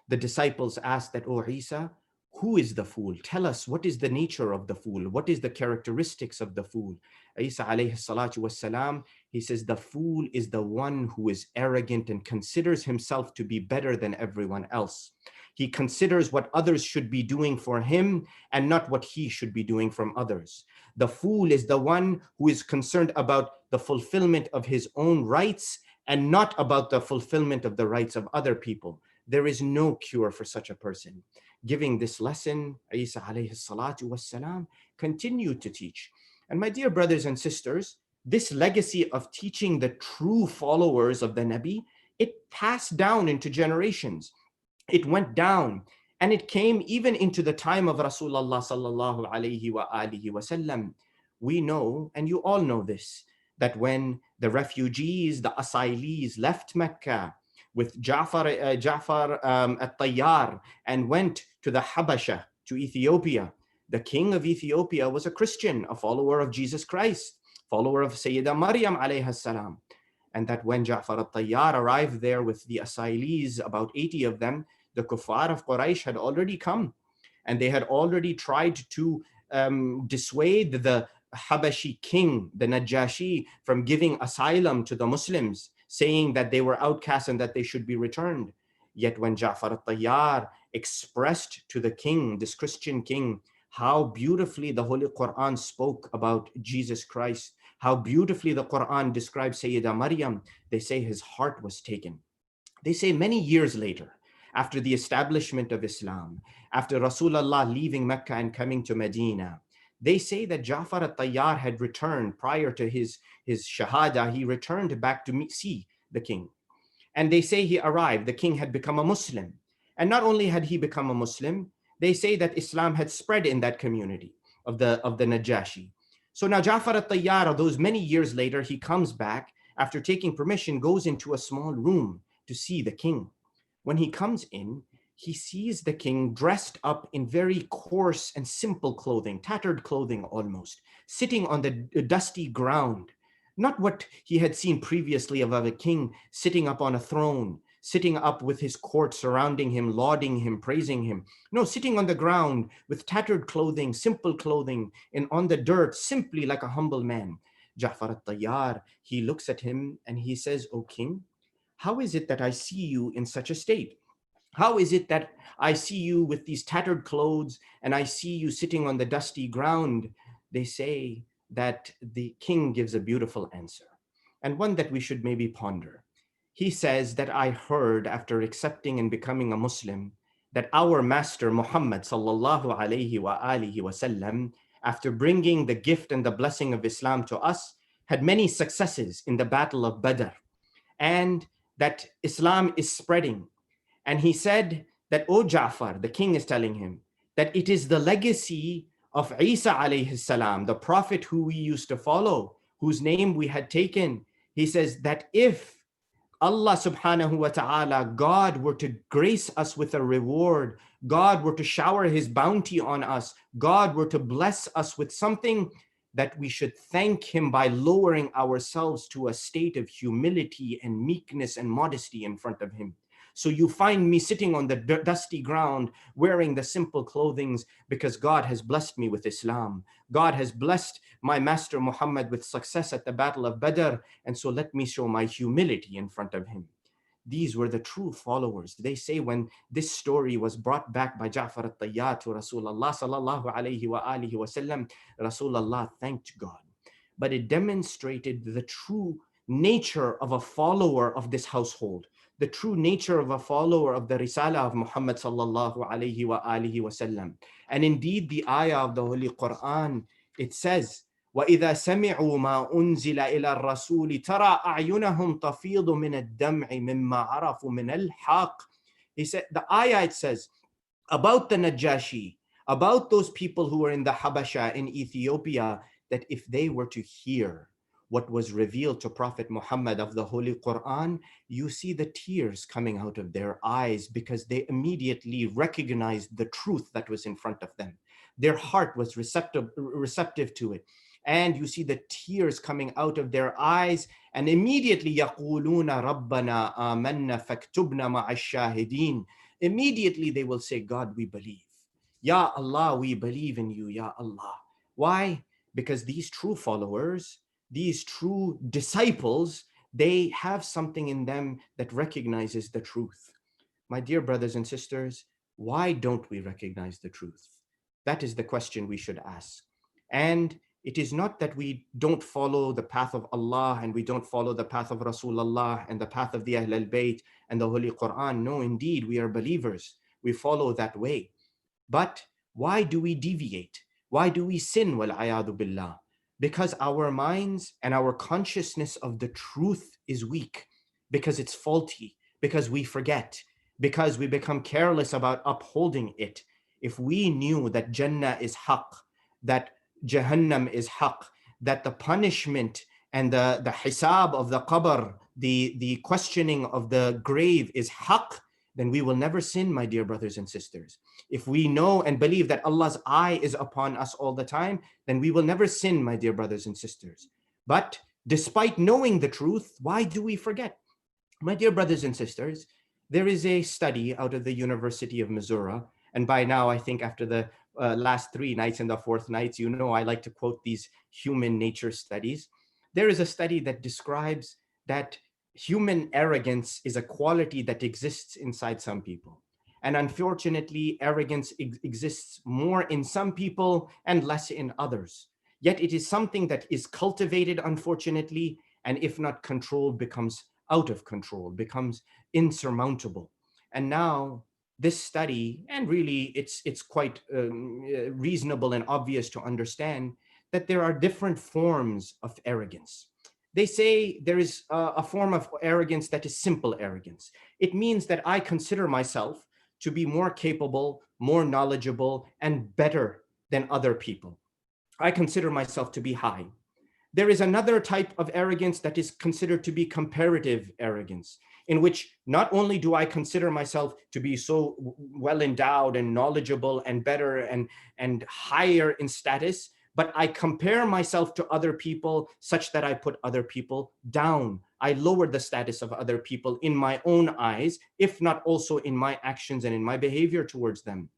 The disciples asked that, "Oh Isa, who is the fool? Tell us, what is the nature of the fool? What is the characteristics of the fool?" Isa alayhi salatu was salam, he says, "The fool is the one who is arrogant and considers himself to be better than everyone else. He considers what others should be doing for him and not what he should be doing from others. The fool is the one who is concerned about the fulfillment of his own rights and not about the fulfillment of the rights of other people. There is no cure for such a person." Giving this lesson, Isa alayhi salatu wassalam continued to teach. And my dear brothers and sisters, this legacy of teaching the true followers of the Nabi, it passed down into generations. It went down and it came even into the time of Rasulullah sallallahu alayhi wa alihi wasallam. We know, and you all know this, that when the refugees, the asylees left Mecca with Ja'far at-Tayyar and went to the Habasha, to Ethiopia, the king of Ethiopia was a Christian, a follower of Jesus Christ, follower of Sayyidah Maryam alayha salam. And that when Ja'far at-Tayyar arrived there with the asylees, about 80 of them, the kuffar of Quraysh had already come. And they had already tried to dissuade the Habashi king, the Najashi, from giving asylum to the Muslims, saying that they were outcasts and that they should be returned. Yet when Ja'far at-Tayyar expressed to the king, this Christian king, how beautifully the Holy Quran spoke about Jesus Christ, how beautifully the Quran describes Sayyidah Maryam, they say his heart was taken. They say many years later, after the establishment of Islam, after Rasulullah leaving Mecca and coming to Medina, they say that Ja'far at-Tayyar had returned prior to his shahada. He returned back to see the king. And they say he arrived, the king had become a Muslim. And not only had he become a Muslim, they say that Islam had spread in that community of the Najashi. So now Ja'far at-Tayyar, those many years later, he comes back after taking permission, goes into a small room to see the king. When he comes in, he sees the king dressed up in very coarse and simple clothing, tattered clothing almost, sitting on the dusty ground. Not what he had seen previously of a king sitting up on a throne, sitting up with his court surrounding him, lauding him, praising him. No, sitting on the ground with tattered clothing, simple clothing, and on the dirt, simply like a humble man. Ja'far at-Tayyar, he looks at him and he says, "O king, how is it that I see you in such a state? How is it that I see you with these tattered clothes and I see you sitting on the dusty ground?" They say that the king gives a beautiful answer, and one that we should maybe ponder. He says that I heard after accepting and becoming a Muslim that our master Muhammad sallallahu alayhi wa alihi wasallam, after bringing the gift and the blessing of Islam to us, had many successes in the battle of Badr, and that Islam is spreading. And he said that, "O Ja'far," the king is telling him, that it is the legacy of Isa alayhi salam, the prophet who we used to follow, whose name we had taken. He says that if Allah subhanahu wa ta'ala, God were to grace us with a reward, God were to shower his bounty on us, God were to bless us with something, that we should thank him by lowering ourselves to a state of humility and meekness and modesty in front of him. So you find me sitting on the dusty ground wearing the simple clothings because God has blessed me with Islam. God has blessed my master Muhammad with success at the Battle of Badr, and so let me show my humility in front of him. These were the true followers. They say when this story was brought back by Ja'far al-Tayyar to Rasulullah sallallahu alayhi wa alihi wa sallam, Rasulullah thanked God. But it demonstrated the true nature of a follower of this household, the true nature of a follower of the Risala of Muhammad sallallahu alayhi wa alihi wa sallam. And indeed the ayah of the Holy Quran, it says, وَإِذَا سَمِعُوا مَا أُنزِلَ إِلَى الرَّسُولِ تَرَى أَعْيُنَهُمْ تَفِيضُ مِنَ الدَّمْعِ مِمَّا عَرَفُوا مِنَ الْحَقِّ. He said, the ayah, it says, about the Najashi, about those people who were in the Habasha in Ethiopia, that if they were to hear what was revealed to Prophet Muhammad of the Holy Quran, you see the tears coming out of their eyes because they immediately recognized the truth that was in front of them. Their heart was receptive to it. And you see the tears coming out of their eyes, and immediately يَقُولُونَ رَبَّنَا آمَنَّا فَاكْتُبْنَا مَعَ الشَّاهِدِينَ. Immediately they will say, God, we believe. Ya Allah, we believe in you, Ya Allah. Why? Because these true followers, these true disciples, they have something in them that recognizes the truth. My dear brothers and sisters, why don't we recognize the truth? That is the question we should ask. And it is not that we don't follow the path of Allah and we don't follow the path of Rasulullah and the path of the Ahl al-Bayt and the Holy Quran. No, indeed, we are believers. We follow that way. But why do we deviate? Why do we sin? Wal-ayadu billah. Because our minds and our consciousness of the truth is weak, because it's faulty, because we forget, because we become careless about upholding it. If we knew that Jannah is haqq, that Jahannam is haqq, that the punishment and the hisab of the qabr, the questioning of the grave is haqq, then we will never sin, my dear brothers and sisters. If we know and believe that Allah's eye is upon us all the time, then we will never sin, my dear brothers and sisters. But despite knowing the truth, why do we forget? My dear brothers and sisters, there is a study out of the University of Missouri, and by now I think after the last 3 nights and the 4th nights, you know I like to quote these human nature studies. There is a study that describes that human arrogance is a quality that exists inside some people. And unfortunately, arrogance exists more in some people and less in others. Yet it is something that is cultivated, unfortunately, and if not controlled, becomes out of control, becomes insurmountable. And now this study, and really it's quite reasonable and obvious to understand that there are different forms of arrogance. They say there is a form of arrogance that is simple arrogance. It means that I consider myself to be more capable, more knowledgeable, and better than other people. I consider myself to be high. There is another type of arrogance that is considered to be comparative arrogance, in which not only do I consider myself to be so well endowed and knowledgeable and better and higher in status, but I compare myself to other people such that I put other people down. I lower the status of other people in my own eyes, if not also in my actions and in my behavior towards them.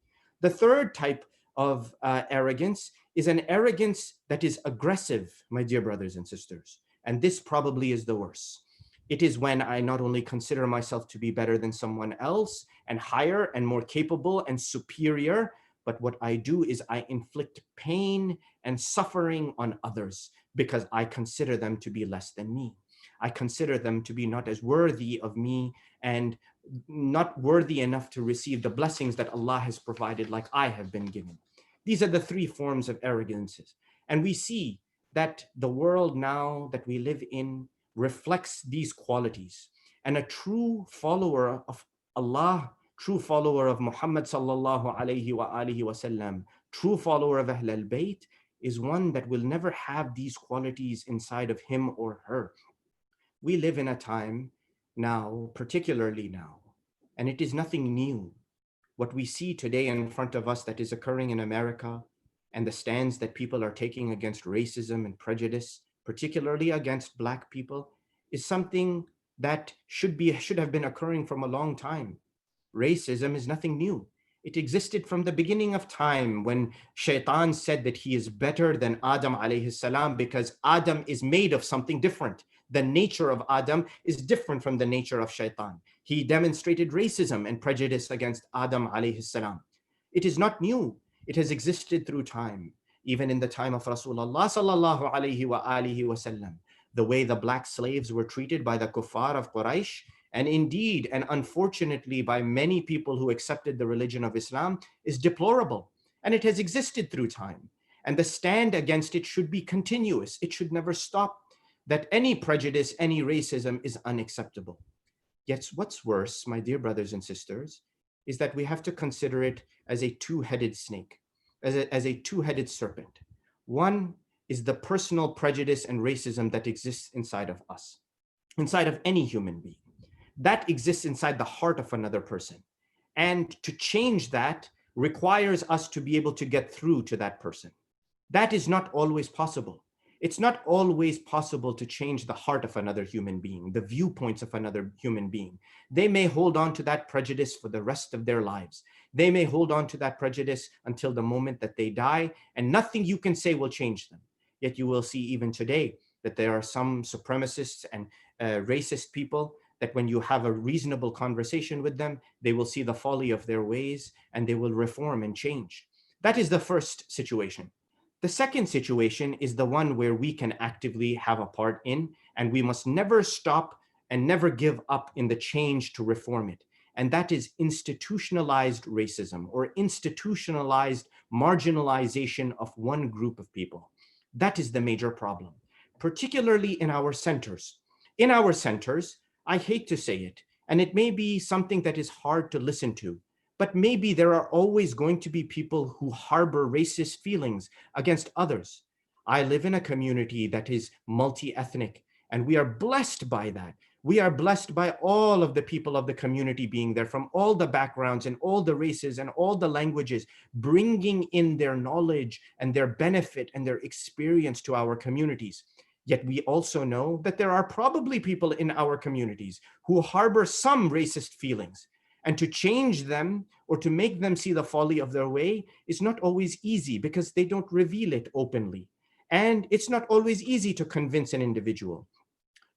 The third type of arrogance is an arrogance that is aggressive, my dear brothers and sisters. And this probably is the worst. It is when I not only consider myself to be better than someone else and higher and more capable and superior, but what I do is I inflict pain and suffering on others because I consider them to be less than me. I consider them to be not as worthy of me and not worthy enough to receive the blessings that Allah has provided like I have been given. These are the 3 forms of arrogances. And we see that the world now that we live in reflects these qualities. And a true follower of Allah true follower of Muhammad sallallahu alayhi wa alihi wasallam, true follower of Ahl al-Bayt, is one that will never have these qualities inside of him or her. We live in a time now, particularly now, and it is nothing new. What we see today in front of us that is occurring in America, and the stands that people are taking against racism and prejudice, particularly against Black people, is something that should have been occurring from a long time. Racism is nothing new. It existed from the beginning of time when Shaitan said that he is better than Adam alayhi salam because Adam is made of something different. The nature of Adam is different from the nature of Shaitan. He demonstrated racism and prejudice against Adam alayhi salam. It is not new. It has existed through time. Even in the time of Rasulullah sallallahu alayhi wa alihi wasallam, the way the black slaves were treated by the kuffar of Quraysh, and indeed, and unfortunately, by many people who accepted the religion of Islam, is deplorable. And it has existed through time. And the stand against it should be continuous. It should never stop. That any prejudice, any racism is unacceptable. Yet what's worse, my dear brothers and sisters, is that we have to consider it as a two-headed snake, as a two-headed serpent. One is the personal prejudice and racism that exists inside of us, inside of any human being. That exists inside the heart of another person. And to change that requires us to be able to get through to that person. That is not always possible. It's not always possible to change the heart of another human being, the viewpoints of another human being. They may hold on to that prejudice for the rest of their lives. They may hold on to that prejudice until the moment that they die, and nothing you can say will change them. Yet you will see even today that there are some supremacists and racist people that when you have a reasonable conversation with them, they will see the folly of their ways and they will reform and change. That is the first situation. The second situation is the one where we can actively have a part in, and we must never stop and never give up in the change to reform it. And that is institutionalized racism or institutionalized marginalization of one group of people. That is the major problem, particularly in our centers. In our centers, I hate to say it, and it may be something that is hard to listen to, but maybe there are always going to be people who harbor racist feelings against others. I live in a community that is multi-ethnic, and we are blessed by that. We are blessed by all of the people of the community being there from all the backgrounds and all the races and all the languages, bringing in their knowledge and their benefit and their experience to our communities. Yet we also know that there are probably people in our communities who harbor some racist feelings. And to change them or to make them see the folly of their way is not always easy because they don't reveal it openly. And it's not always easy to convince an individual.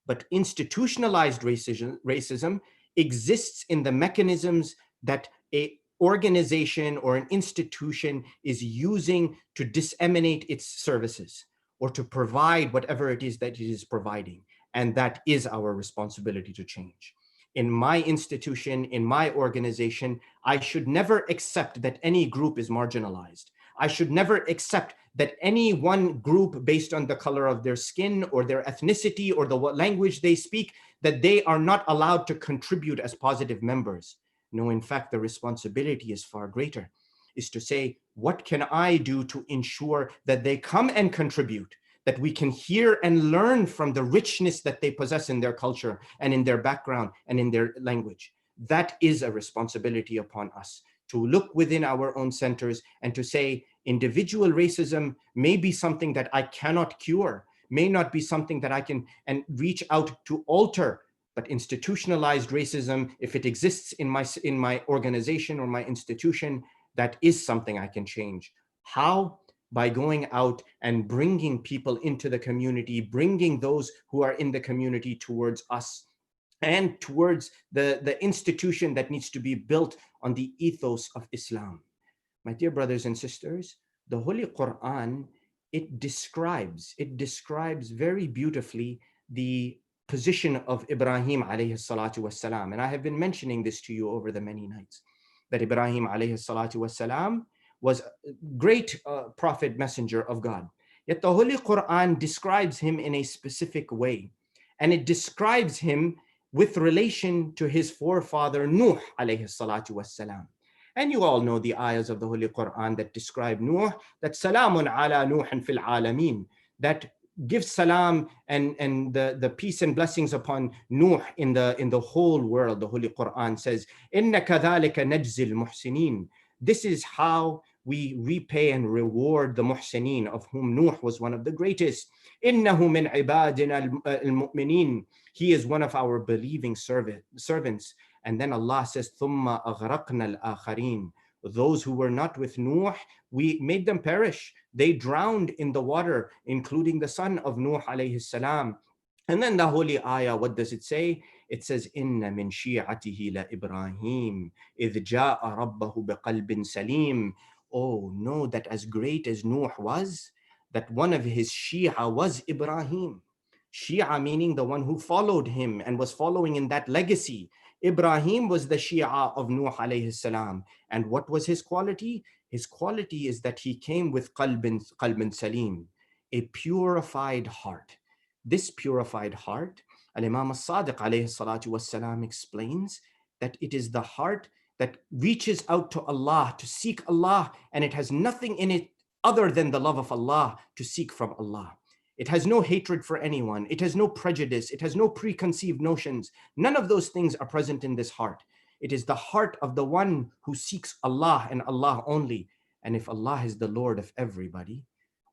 But institutionalized racism exists in the mechanisms that an organization or an institution is using to disseminate its services or to provide whatever it is that it is providing. And that is our responsibility to change. In my institution, in my organization, I should never accept that any group is marginalized. I should never accept that any one group, based on the color of their skin or their ethnicity or the language they speak, that they are not allowed to contribute as positive members. No, in fact, the responsibility is far greater, is to say, what can I do to ensure that they come and contribute, that we can hear and learn from the richness that they possess in their culture and in their background and in their language. That is a responsibility upon us, to look within our own centers and to say, individual racism may be something that I cannot cure, may not be something that I can and reach out to alter, but institutionalized racism, if it exists in my organization or my institution, that is something I can change. How? By going out and bringing people into the community, bringing those who are in the community towards us and towards the institution that needs to be built on the ethos of Islam. My dear brothers and sisters, the Holy Quran, it describes very beautifully the position of Ibrahim alayhi salatu wassalam. And I have been mentioning this to you over the many nights, that Ibrahim alayhi salatu wassalam was a great prophet, messenger of God. Yet the Holy Quran describes him in a specific way. And it describes him with relation to his forefather Nuh alayhi salatu wassalam. And you all know the ayahs of the Holy Quran that describe Nuh, that salamun ala Nuhin fil alameen, that gives salam and the peace and blessings upon Nuh in the whole world. The Holy Quran says, Inna kadhalika najzil muhsinin. This is how we repay and reward the muhsinin, of whom Nuh was one of the greatest. Innahu min ibadina al-mu'minin. He is one of our believing servants. And then Allah says, ثُمَّ أَغْرَقْنَا الْآخَرِينَ. Those who were not with Nuh, we made them perish. They drowned in the water, including the son of Nuh alayhi salam. And then the holy ayah, what does it say? It says, إِنَّ مِن شِيعَتِهِ لَإِبْرَاهِيمَ إِذْ جَاءَ رَبَّهُ بِقَلْبٍ سَلِيمٍ. Oh, know that as great as Nuh was, that one of his Shia was Ibrahim. Shia meaning the one who followed him and was following in that legacy. Ibrahim was the Shia of Nuh alayhi salam. And what was his quality? His quality is that he came with qalbin salim, a purified heart. This purified heart, Al-Imam al-Sadiq alayhi salatu wassalam explains that it is the heart that reaches out to Allah, to seek Allah, and it has nothing in it other than the love of Allah, to seek from Allah. It has no hatred for anyone. It has no prejudice. It has no preconceived notions. None of those things are present in this heart. It is the heart of the one who seeks Allah and Allah only. And if Allah is the Lord of everybody,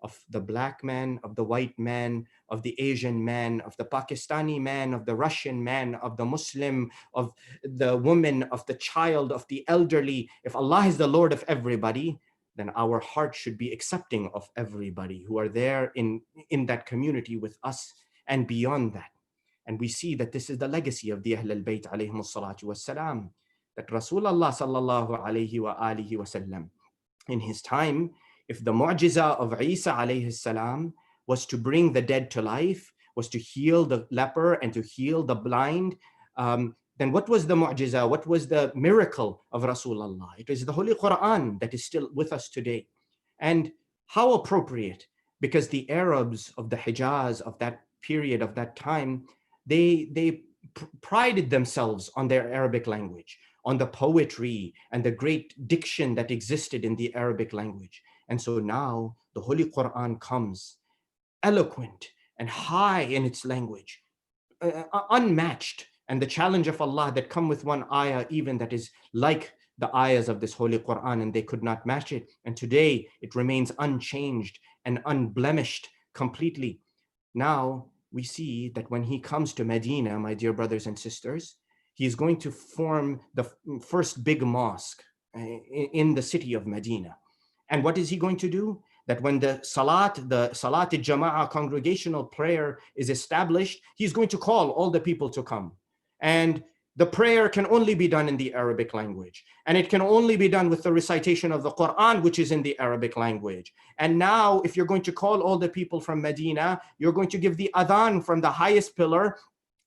of the black man, of the white man, of the Asian man, of the Pakistani man, of the Russian man, of the Muslim, of the woman, of the child, of the elderly, if Allah is the Lord of everybody, then our heart should be accepting of everybody who are there in that community with us and beyond that. And we see that this is the legacy of the Ahl al-Bayt alayhim salatu wassalam, that Rasulullah sallallahu alayhi wa alihi wasallam, in his time, if the mu'jiza of Isa alayhi salam was to bring the dead to life, was to heal the leper and to heal the blind, then what was the mu'jiza? What was the miracle of Rasulullah? It is the Holy Quran that is still with us today. And how appropriate, because the Arabs of the Hijaz of that period, of that time, they prided themselves on their Arabic language, on the poetry and the great diction that existed in the Arabic language. And so now the Holy Quran comes eloquent and high in its language, unmatched. And the challenge of Allah that come with one ayah even that is like the ayahs of this Holy Quran, and they could not match it. And today it remains unchanged and unblemished completely. Now we see that when he comes to Medina, my dear brothers and sisters, he is going to form the first big mosque in the city of Medina. And what is he going to do? That when the Salat al-Jama'ah congregational prayer is established, he's going to call all the people to come. And the prayer can only be done in the Arabic language. And it can only be done with the recitation of the Quran, which is in the Arabic language. And now, if you're going to call all the people from Medina, you're going to give the adhan from the highest pillar,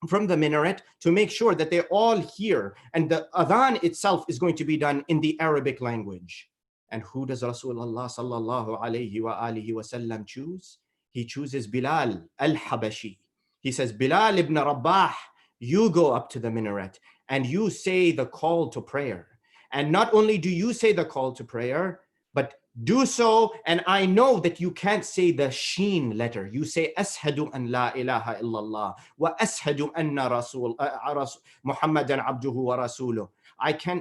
from the minaret, to make sure that they all hear. And the adhan itself is going to be done in the Arabic language. And who does Rasulullah sallallahu alayhi wa alihi wasallam choose? He chooses Bilal al-Habashi. He says, Bilal ibn Rabah, you go up to the minaret and you say the call to prayer. And not only do you say the call to prayer, but do so, and I know that you can't say the sheen letter. You say ashhadu an la ilaha illallah wa ashhadu anna Muhammadan abduhu wa rasuluh.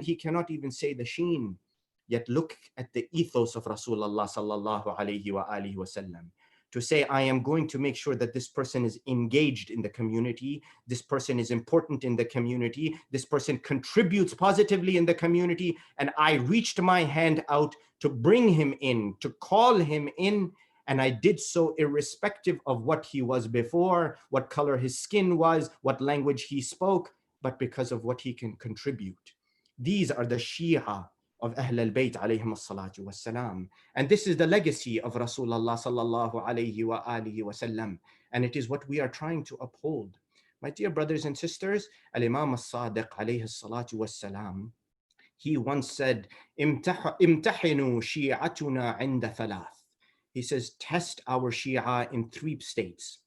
He cannot even say the sheen. Yet look at the ethos of Rasulullah sallallahu alayhi wa alihi wasallam. To say, I am going to make sure that this person is engaged in the community, this person is important in the community, this person contributes positively in the community, and I reached my hand out to bring him in, to call him in, and I did so irrespective of what he was before, what color his skin was, what language he spoke, but because of what he can contribute. These are the Shia of Ahl al-Bayt alayhim as-salatu was-salam. And this is the legacy of Rasulullah sallallahu alayhi wa alihi wasallam. And it is what we are trying to uphold. My dear brothers and sisters, Al-Imam al-Sadiq alayhi as-salatu was-salam, he once said, imtahinu shi'atuna inda thalath. He says, test our Shia in 3 states.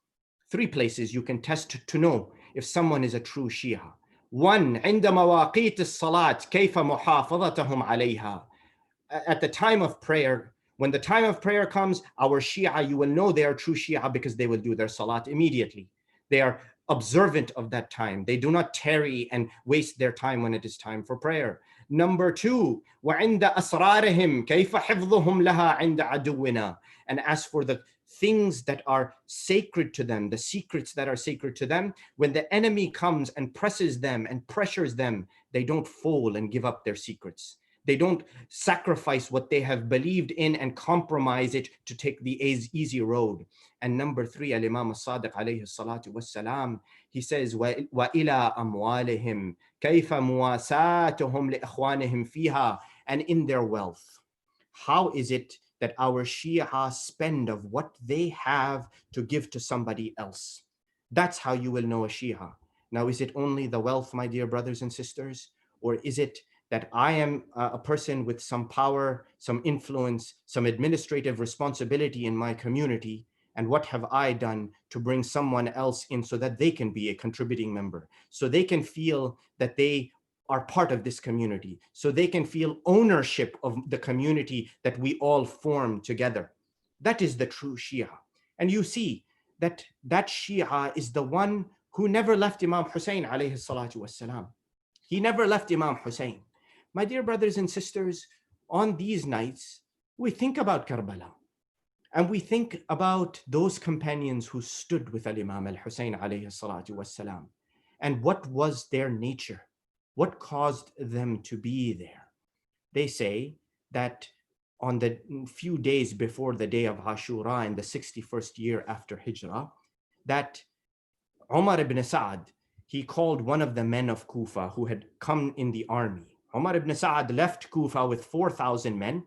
3 places you can test to know if someone is a true Shia. One, عند مواقيت الصلاة كيف محافظتهم عليها. At the time of prayer, when the time of prayer comes, our Shia, you will know they are true Shia because they will do their salat immediately. They are observant of that time. They do not tarry and waste their time when it is time for prayer. Number two, وعند أسرارهم كيف حفظهم لها عند عدونا. And as for the things that are sacred to them, the secrets that are sacred to them, when the enemy comes and presses them and pressures them, they don't fall and give up their secrets. They don't sacrifice what they have believed in and compromise it to take the easy road. And number three, Al-Imam al-Sadiq alayhi salatu wassalam, he says, وَإِلَىٰ أَمْوَالِهِمْ كَيْفَ مُوَاسَاتُهُمْ لِإِخْوَانِهِمْ فِيهَا. And in their wealth, how is it that our Shia spend of what they have to give to somebody else? That's how you will know a Shia. Now, is it only the wealth, my dear brothers and sisters? Or is it that I am a person with some power, some influence, some administrative responsibility in my community, and what have I done to bring someone else in so that they can be a contributing member, so they can feel that they are part of this community, so they can feel ownership of the community that we all form together. That is the true Shia. And you see that that Shia is the one who never left Imam Hussein alayhi salatu wassalam. He never left Imam Hussein. My dear brothers and sisters, on these nights, we think about Karbala and we think about those companions who stood with Al-Imam al-Hussein alayhi salatu wassalam, and what was their nature, what caused them to be there. They say that on the few days before the day of Ashura in the 61st year after Hijrah, that Umar ibn Sa'ad, he called one of the men of Kufa who had come in the army. Umar ibn Sa'ad left Kufa with 4,000 men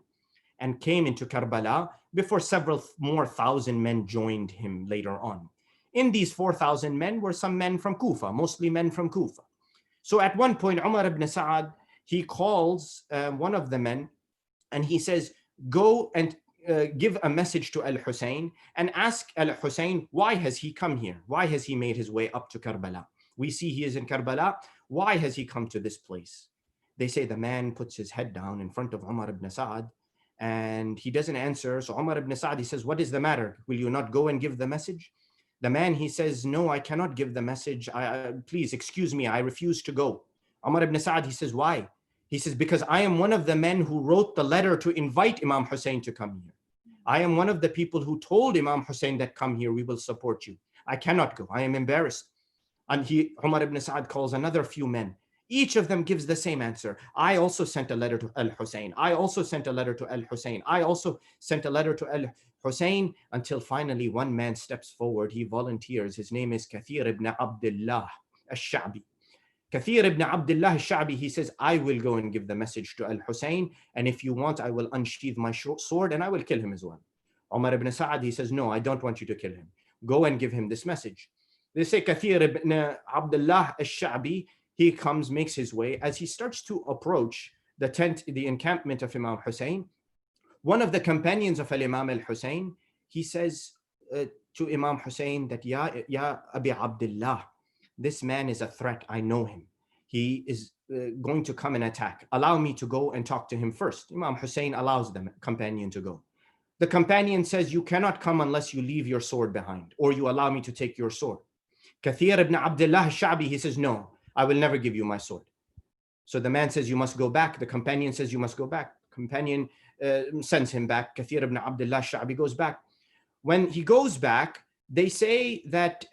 and came into Karbala before several more thousand men joined him later on. In these 4,000 men were some men from Kufa, mostly men from Kufa. So at one point, Umar ibn Sa'ad, he calls one of the men and he says, go and give a message to Al-Hussein and ask Al-Hussein, why has he come here? Why has he made his way up to Karbala? We see he is in Karbala. Why has he come to this place? They say the man puts his head down in front of Umar ibn Sa'ad and he doesn't answer. So Umar ibn Sa'ad, he says, what is the matter? Will you not go and give the message? The man, he says, no, I cannot give the message. Please excuse me, I refuse to go. Umar ibn Sa'ad, he says, why? He says, because I am one of the men who wrote the letter to invite Imam Hussein to come here. I am one of the people who told Imam Hussein that come here, we will support you. I cannot go, I am embarrassed. And Umar ibn Sa'ad calls another few men. Each of them gives the same answer. I also sent a letter to Al-Hussein. I also sent a letter to Al-Hussein. I also sent a letter to Al-Hussein, until finally one man steps forward. He volunteers. His name is Kathir ibn Abdullah al-Sha'bi. Kathir ibn Abdullah al-Sha'bi, he says, I will go and give the message to Al-Hussein, and if you want, I will unsheath my sword and I will kill him as well. Umar ibn Sa'ad, he says, no, I don't want you to kill him. Go and give him this message. They say Kathir ibn Abdullah al-Sha'bi, he comes, makes his way. As he starts to approach the tent, the encampment of Imam Hussein, one of the companions of Imam al-Hussein, he says to Imam Hussein that, Ya Abi Abdullah, this man is a threat, I know him. He is going to come and attack. Allow me to go and talk to him first. Imam Hussein allows the companion to go. The companion says, you cannot come unless you leave your sword behind, or you allow me to take your sword. Kathir ibn Abdullah al-Sha'bi, he says, no, I will never give you my sword. So the man says, you must go back. The companion says, you must go back. Companion sends him back. Kathir ibn Abdullah al-Sha'bi goes back. When he goes back, they say that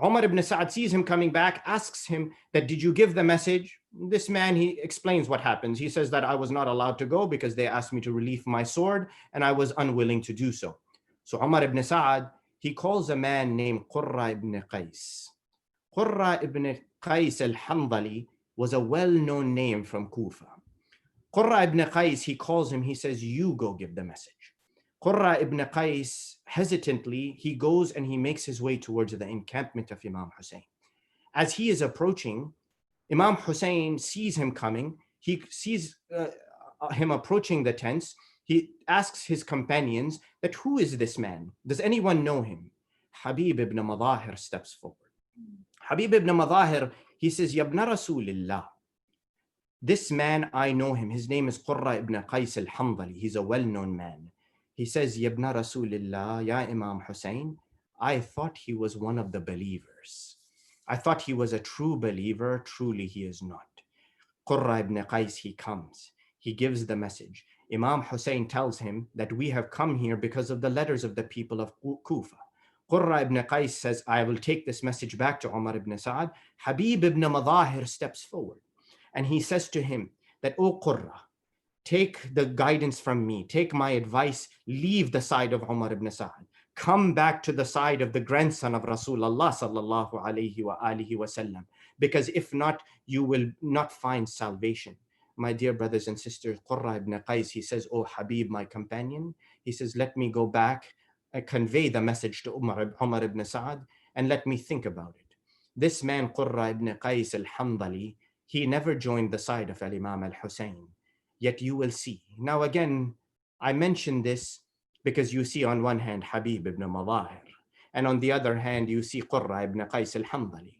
Umar ibn Sa'ad sees him coming back, asks him that, did you give the message? This man, he explains what happens. He says that I was not allowed to go because they asked me to relieve my sword and I was unwilling to do so. So Umar ibn Sa'ad, he calls a man named Qurra ibn Qais. Qurra ibn Qais al-Handali was a well-known name from Kufa. Qurra ibn Qais, he calls him, he says, you go give the message. Qurra ibn Qais, hesitantly, he goes and he makes his way towards the encampment of Imam Hussein. As he is approaching, Imam Hussein sees him coming. He sees him approaching the tents. He asks his companions that, who is this man? Does anyone know him? Habib ibn Madahir steps forward. Habib ibn Madahir, he says, Yabna Rasulillah. This man, I know him. His name is Qurra ibn Qais al-Hamdali. He's a well-known man. He says, Yabna Rasulillah, Ya Imam Hussein, I thought he was one of the believers. I thought he was a true believer. Truly, he is not. Qurra ibn Qais, he comes. He gives the message. Imam Hussein tells him that we have come here because of the letters of the people of Kufa. Qurra ibn Qais says, I will take this message back to Umar ibn Sa'ad. Habib ibn Madahir steps forward and he says to him that, O Qurra, take the guidance from me, take my advice, leave the side of Umar ibn Sa'ad. Come back to the side of the grandson of Rasulullah sallallahu alayhi wa alihi wasallam, because if not, you will not find salvation. My dear brothers and sisters, Qurra ibn Qais, he says, Oh Habib, my companion, he says, let me go back and convey the message to Umar ibn Sa'ad and let me think about it. This man, Qurra ibn Qais al-Hamdali, he never joined the side of Al-Imam al-Hussein. Yet you will see. Now again, I mention this because you see on one hand Habib ibn Madahir, and on the other hand you see Qurra ibn Qais al-Hamdali.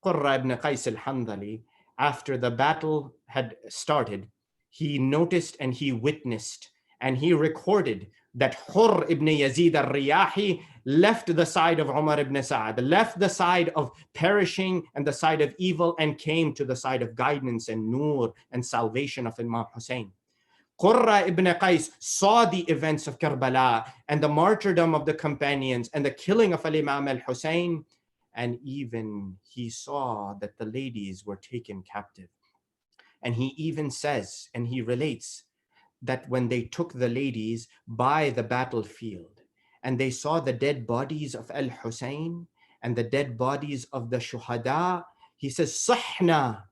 Qurra ibn Qais al-Hamdali, after the battle had started, he noticed and he witnessed and he recorded that Hurr ibn Yazid al-Riyahi left the side of Umar ibn Sa'ad, left the side of perishing and the side of evil and came to the side of guidance and nur and salvation of Imam Hussein. Qurra ibn Qais saw the events of Karbala and the martyrdom of the companions and the killing of Imam al-Hussein, and even he saw that the ladies were taken captive. And he even says, and he relates, that when they took the ladies by the battlefield and they saw the dead bodies of al-Hussein and the dead bodies of the shuhada, he says, Sahna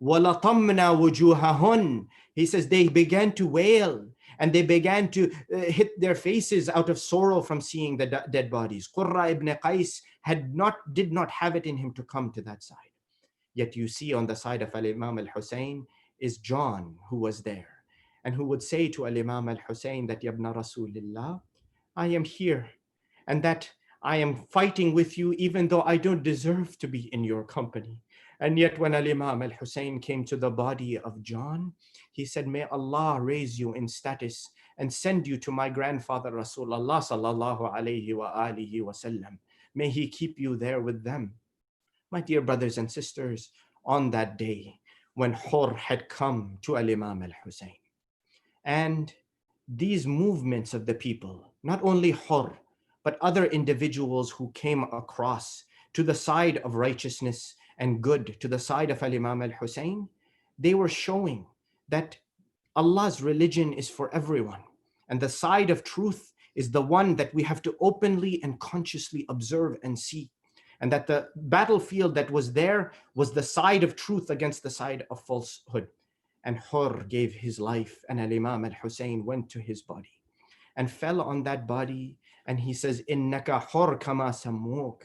walatamna wujuhahun. He says they began to wail and they began to hit their faces out of sorrow from seeing the dead bodies. Qurra ibn Qais did not have it in him to come to that side. Yet you see on the side of Imam al-Hussein is John, who was there and who would say to Imam al-Hussein that, Yabna Rasulillah, I am here and that I am fighting with you even though I don't deserve to be in your company. And yet when Imam al-Hussein came to the body of John, he said, may Allah raise you in status and send you to my grandfather Rasulullah sallallahu alayhi wa alihi wa sallam. May he keep you there with them. My dear brothers and sisters, on that day when Hurr had come to Imam al-Hussein, and these movements of the people, not only Hurr, but other individuals who came across to the side of righteousness and good, to the side of Imam al-Hussein, they were showing that Allah's religion is for everyone. And the side of truth is the one that we have to openly and consciously observe and see. And that the battlefield that was there was the side of truth against the side of falsehood. And Hurr gave his life, and Imam al-Hussein went to his body and fell on that body. And he says, Innaka Hurr kama sammuk,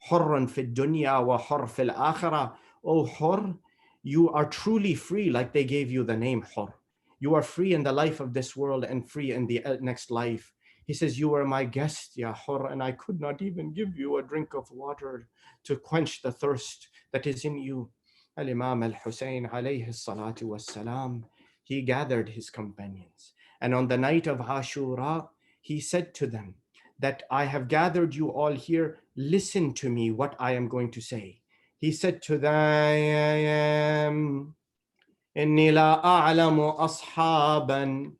Hurrun fi dunya wa Hurr fil akhirah. Oh Hurr, you are truly free like they gave you the name Hurr. You are free in the life of this world and free in the next life. He says, you are my guest, Ya Hurr, and I could not even give you a drink of water to quench the thirst that is in you. Al-Imam al-Hussein alayhi salatu wassalam, he gathered his companions. And on the night of Ashura, he said to them that I have gathered you all here. Listen to me what I am going to say. He said to them, إني لا أعلم أصحابا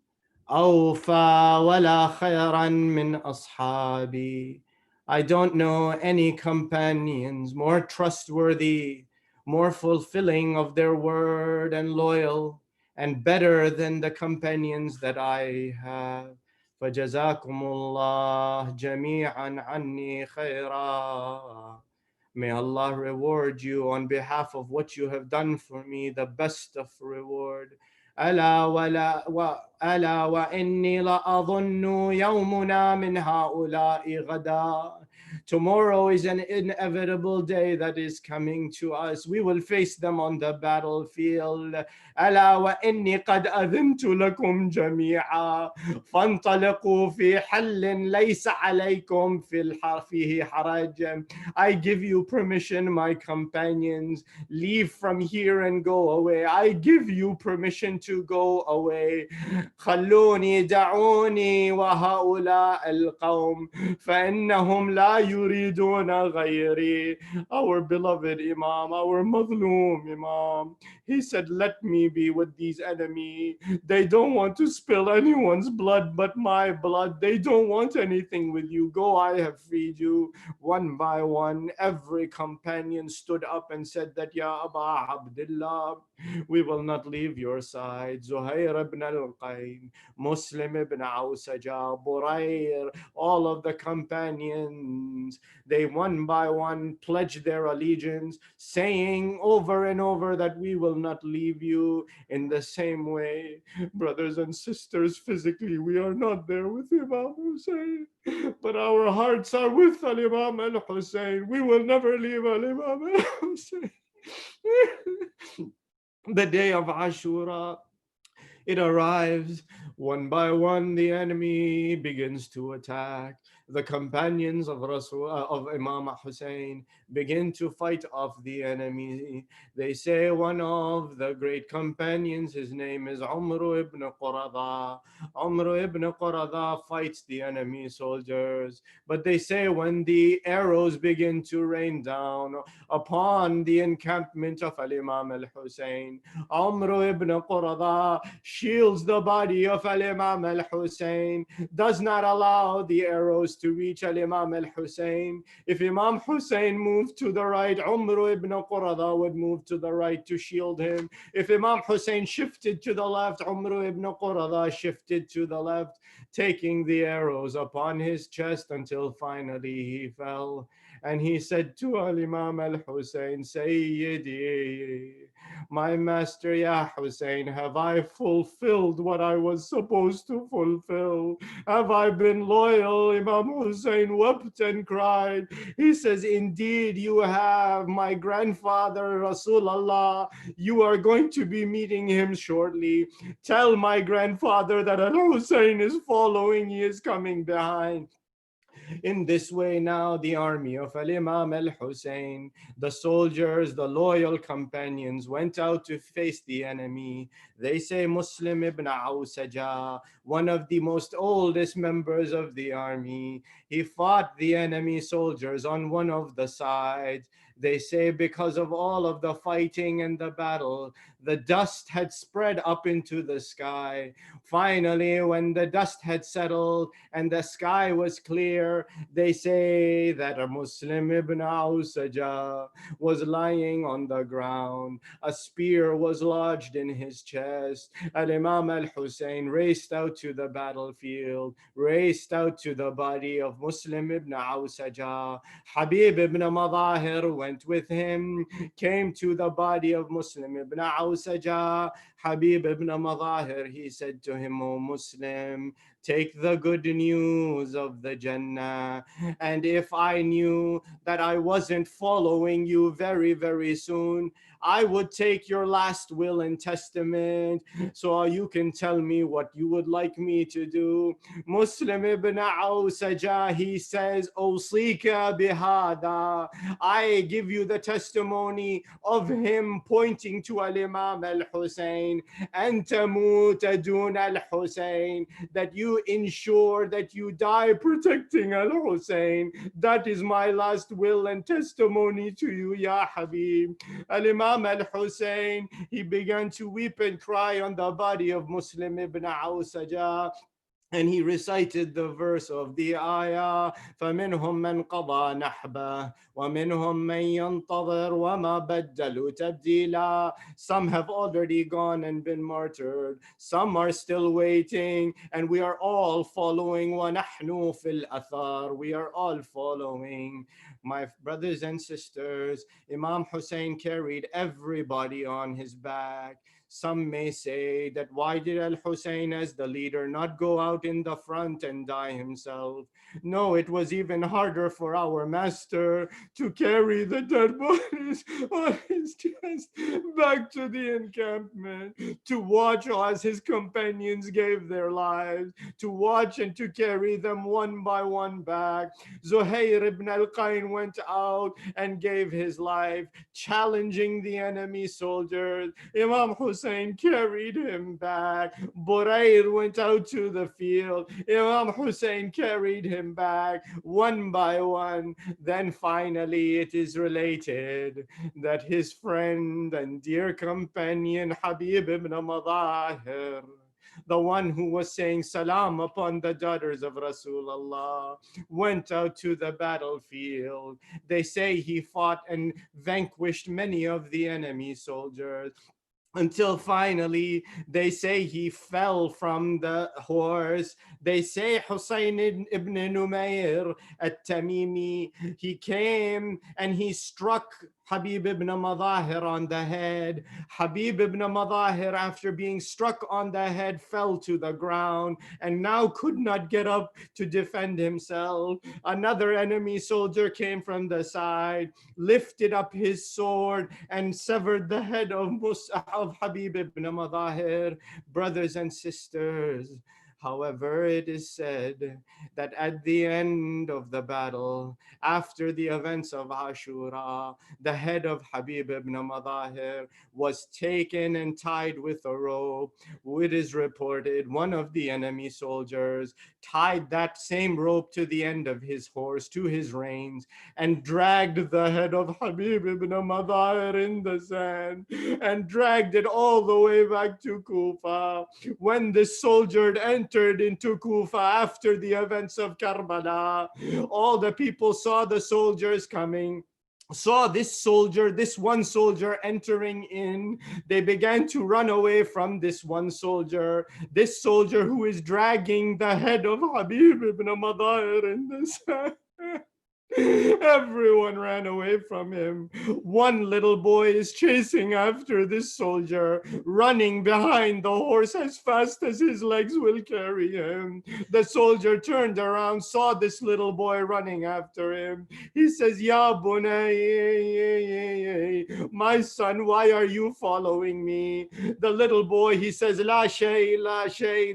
أوفى ولا خيرا من أصحابي. I don't know any companions more trustworthy, more fulfilling of their word and loyal, and better than the companions that I have. فجزاكم الله جميعا عني خيرا. May Allah reward you on behalf of what you have done for me, the best of reward. ألا وإني لأظن يومنا من هؤلاء غدا. Tomorrow is an inevitable day that is coming to us. We will face them on the battlefield. ألا وإني قد أذنت لكم جميعا فانطلقوا في حل ليس عليكم فيه حرج. I give you permission, my companions. Leave from here and go away. I give you permission to go away. خلوني دعوني وهؤلاء القوم فإنهم لا يريدون غيري. Our beloved Imam, our Mazloom Imam, he said, let me be with these enemy. They don't want to spill anyone's blood but my blood. They don't want anything with you. Go, I have freed you. One by one, every companion stood up and said that, Ya Aba Abdullah, we will not leave your side. Zuhair ibn al-Qaym, Muslim ibn Awsaja, Burair, all of the companions, they one by one pledged their allegiance, saying over and over that we will not leave you. In the same way, brothers and sisters, physically we are not there with Imam Hussein, but our hearts are with Al-Imam al-Hussein. We will never leave Al-Imam al-Hussein. The day of Ashura, it arrives. One by one, the enemy begins to attack. The companions of of Imam Hussein begin to fight off the enemy. They say one of the great companions, his name is Umr ibn Qurada. Umr ibn Qurada fights the enemy soldiers. But they say when the arrows begin to rain down upon the encampment of Imam al-Hussein, Umr ibn Qurada shields the body of Imam al-Hussein, does not allow the arrows to reach Imam al-Hussein. If Imam Hussein moved to the right, Umr ibn Qurada would move to the right to shield him. If Imam Hussein shifted to the left, Umr ibn Qurada shifted to the left, taking the arrows upon his chest until finally he fell. And he said to Imam al-Hussein, Sayyidi, my master, Ya Hussein, have I fulfilled what I was supposed to fulfill? Have I been loyal? Imam Hussein wept and cried. He says, indeed you have, my grandfather, Rasulullah. You are going to be meeting him shortly. Tell my grandfather that Al-Hussein is following, he is coming behind. In this way now the army of Imam al-Hussein, the soldiers, the loyal companions, went out to face the enemy. They say Muslim ibn Awsaja, one of the most oldest members of the army, he fought the enemy soldiers on one of the sides. They say because of all of the fighting and the battle, the dust had spread up into the sky. Finally, when the dust had settled and the sky was clear, they say that a Muslim ibn Awsaja was lying on the ground. A spear was lodged in his chest. Al-Imam al-Hussein raced out to the battlefield, raced out to the body of Muslim ibn Awsaja. Habib ibn Madahir went with him, came to the body of Muslim ibn Awsaja. Habib ibn Madahir, he said to him, O Muslim, take the good news of the Jannah. And if I knew that I wasn't following you very, very soon, I would take your last will and testament so you can tell me what you would like me to do. Muslim ibn Awsaja, he says, Awsika bihada. I give you the testimony of him pointing to Al-Imam al-Hussein, and tamut dun al-Hussein, that you ensure that you die protecting al-Hussein. That is my last will and testimony to you, Ya Habib. Al-Imam al-Hussein, he began to weep and cry on the body of Muslim ibn Awsaja. And he recited the verse of the ayah, فَمِنْهُمْ مَنْ قَضَى نَحْبَهُ وَمِنْهُمْ مَنْ يَنْتَظِرُ وَمَا بَدَّلُوا تَبْدِيلًا. Some have already gone and been martyred. Some are still waiting. And we are all following. وَنَحْنُ فِي الْأَثَارِ. We are all following. My brothers and sisters, Imam Hussein carried everybody on his back. Some may say that why did Al-Hussein as the leader not go out in the front and die himself? No, it was even harder for our master to carry the dead bodies on his chest back to the encampment, to watch as his companions gave their lives, to watch and to carry them one by one back. Zuhair ibn al-Qayn went out and gave his life, challenging the enemy soldiers. Imam Hussein carried him back. Burair went out to the field. Imam Hussein carried him back one by one. Then finally it is related that his friend and dear companion Habib ibn Madahir, the one who was saying salam upon the daughters of Rasulullah, went out to the battlefield. They say he fought and vanquished many of the enemy soldiers, until finally they say he fell from the horse. They say Hussein ibn Numayr at-Tamimi, he came and he struck Habib ibn Madahir on the head. Habib ibn Madahir, after being struck on the head, fell to the ground and now could not get up to defend himself. Another enemy soldier came from the side, lifted up his sword and severed the head of Habib ibn Madahir. Brothers and sisters, however, it is said that at the end of the battle, after the events of Ashura, the head of Habib ibn Madahir was taken and tied with a rope. It is reported one of the enemy soldiers tied that same rope to the end of his horse, to his reins, and dragged the head of Habib ibn Madahir in the sand and dragged it all the way back to Kufa. When the soldier entered into Kufa after the events of Karbala, all the people saw the soldiers coming, saw this one soldier entering in. They began to run away from this one soldier, this soldier who is dragging the head of Habib ibn Madahir in the sand. Everyone ran away from him. One little boy is chasing after this soldier, running behind the horse as fast as his legs will carry him. The soldier turned around, saw this little boy running after him. He says, Ya bunay, my son, why are you following me? The little boy, he says, La shay,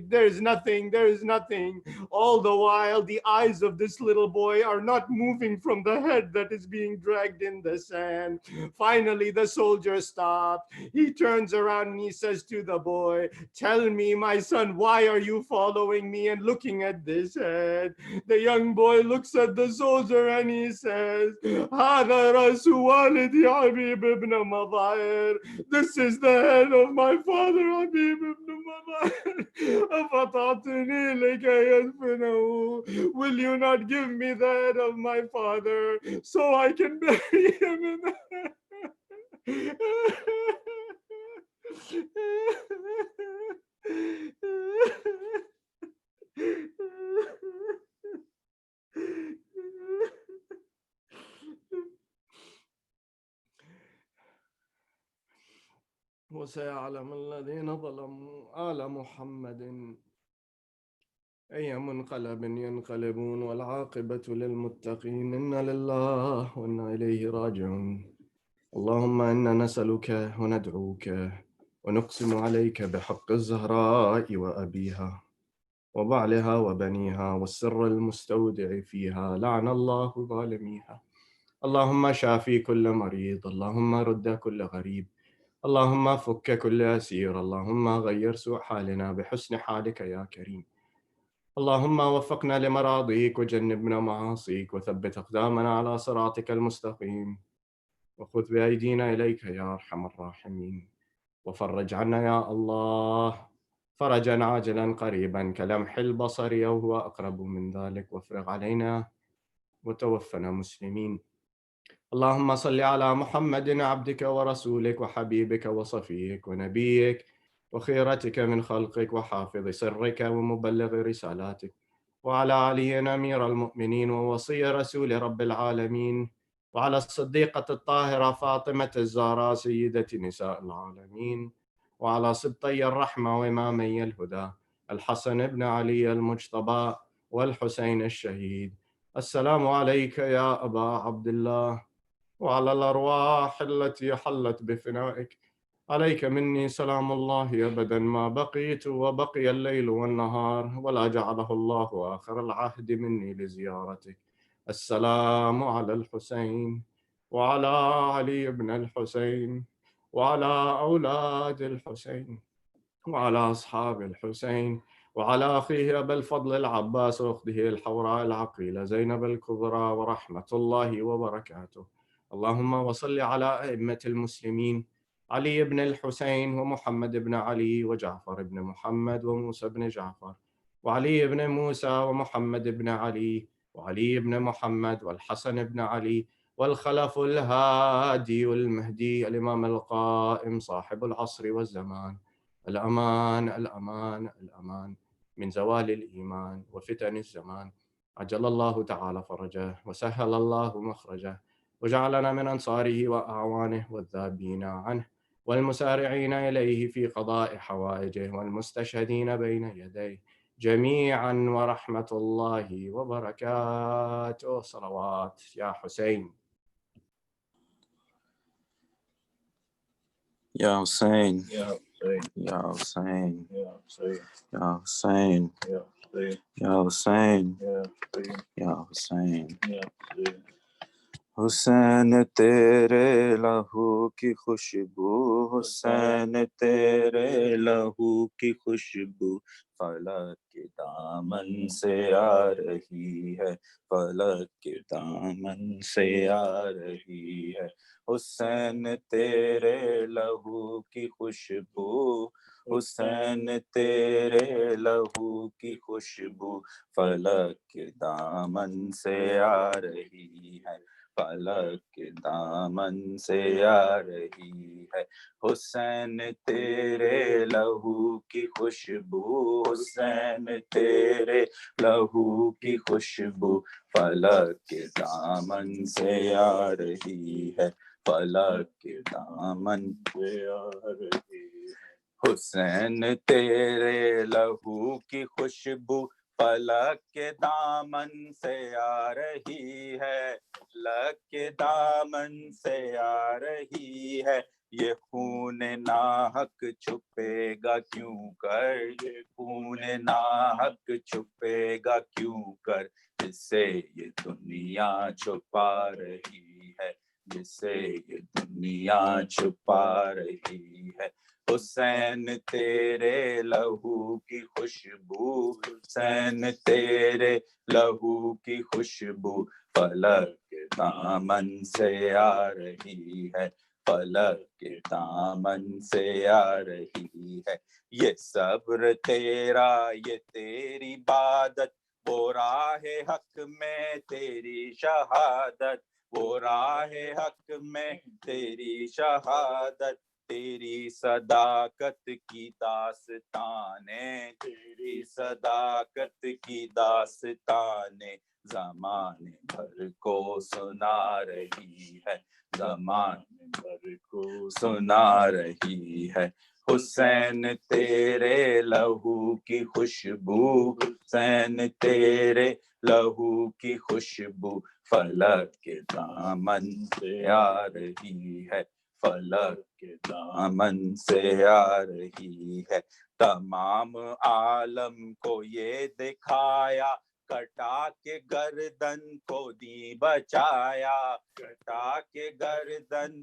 there's nothing, there's nothing. All the while, the eyes of this little boy are not moving from the head that is being dragged in the sand. Finally, the soldier stopped. He turns around and he says to the boy, tell me, my son, why are you following me and looking at this head? The young boy looks at the soldier and he says, هذا رأس والدي حبيب ابن Mazahir. This is the head of my father, Habib ibn Madahir. أفتعطني لكي يدفنه? Will you not give me the head of my father so I can bury him in وسيعلم الذين ظلموا آل محمد أي منقلب ينقلبون والعاقبة للمتقين. إنا لله وإنا إليه راجعون. اللهم إنا نسألك وندعوك ونقسم عليك بحق الزهراء وأبيها وبعلها وبنيها والسر المستودع فيها، لعن الله ظالميها. اللهم شافي كل مريض، اللهم رد كل غريب، اللهم فك كل أسير، اللهم غير سوء حالنا بحسن حالك يا كريم. اللهم وفقنا لمراضيك وجنبنا معاصيك وثبت أقدامنا على صراطك المستقيم، وخذ بأيدينا إليك يا أرحم الراحمين، وفرج عنا يا الله فرجا عاجلا قريبا كلمح البصر أو هو أقرب من ذلك، وافرغ علينا وتوفنا مسلمين. اللهم صل على محمد عبدك ورسولك وحبيبك وصفيك ونبيك وخيرتك من خلقك وحافظ سرك ومبلغ رسالاتك، وعلى علي أمير المؤمنين ووصي رسول رب العالمين، وعلى الصديقة الطاهرة فاطمة الزهراء سيدة نساء العالمين، وعلى سبطي الرحمة وإمامي الهدى الحسن بن علي المجتبى والحسين الشهيد. السلام عليك يا أبا عبد الله وعلى الأرواح التي حلت بفنائك. عليك مني سلام الله أبدا ما بقيت وبقي الليل والنهار ولا جعله الله آخر العهد مني لزيارتك. السلام على الحسين وعلى علي بن الحسين وعلى أولاد الحسين وعلى أصحاب الحسين وعلى أخيه أبا الفضل العباس وأخته الحوراء العقيلة زينب الكبرى ورحمة الله وبركاته. اللهم وصل على أئمة المسلمين علي بن الحسين ومحمد بن علي وجعفر بن محمد وموسى بن جعفر وعلي بن موسى ومحمد بن علي وعلي بن محمد والحسن بن علي والخلف الهادي والمهدي الإمام القائم صاحب العصر والزمان. الأمان الأمان الأمان من زوال الإيمان وفتن الزمان. عجل الله تعالى فرجه وسهل الله مخرجه وجعلنا من أنصاره وأعوانه والذابين عنه والمسارعين إليه في قضاء حوائجه والمستشهدين بين يديه جميعا ورحمة الله وبركاته. صلوات يا حسين. يا حسين يا حسين يا حسين يا حسين يا حسين حسین تیرے لہو کی خوشبو حسین تیرے لہو کی خوشبو فلک کے دامن سے آ رہی ہے فلک کے دامن سے آ رہی ہے حسین تیرے لہو کی خوشبو حسین تیرے لہو کی خوشبو فلک کے دامن سے آ رہی ہے فلک کے دامن سے آ رہی ہے حسین تیرے لہو کی خوشبو حسین تیرے لہو کی خوشبو فلک کے دامن سے آ رہی ہے فلک کے دامن سے آ رہی ہے حسین تیرے لہو کی خوشبو فلک کے دامن سے آ رہی ہے فلک کے دامن سے آ رہی ہے یہ خون ناحق چھپے گا کیوں کر یہ خون ناحق چھپے گا کیوں کر جس سے یہ دنیا چھپا رہی ہے جس سے یہ دنیا چھپا رہی ہے حسین تیرے لہو کی خوشبو حسین تیرے لہو کی خوشبو فلک کے دامن سے آ رہی ہے فلک کے دامن سے آ رہی ہے یہ صبر تیرا یہ تیری عبادت وہ راہ حق میں تیری شہادت وہ راہ حق میں تیری شہادت تیری صداقت کی داستانیں تیری صداقت کی داستانیں زمانے بھر کو سنا رہی ہے زمانے بھر کو سنا رہی ہے حسین تیرے لہو کی خوشبو حسین تیرے لہو کی خوشبو فلک کے دامن سے آ رہی ہے فلک کے دامن سے آ رہی ہے تمام عالم کو یہ دکھایا کٹا کے گردن کو دی بچایا کٹا کے گردن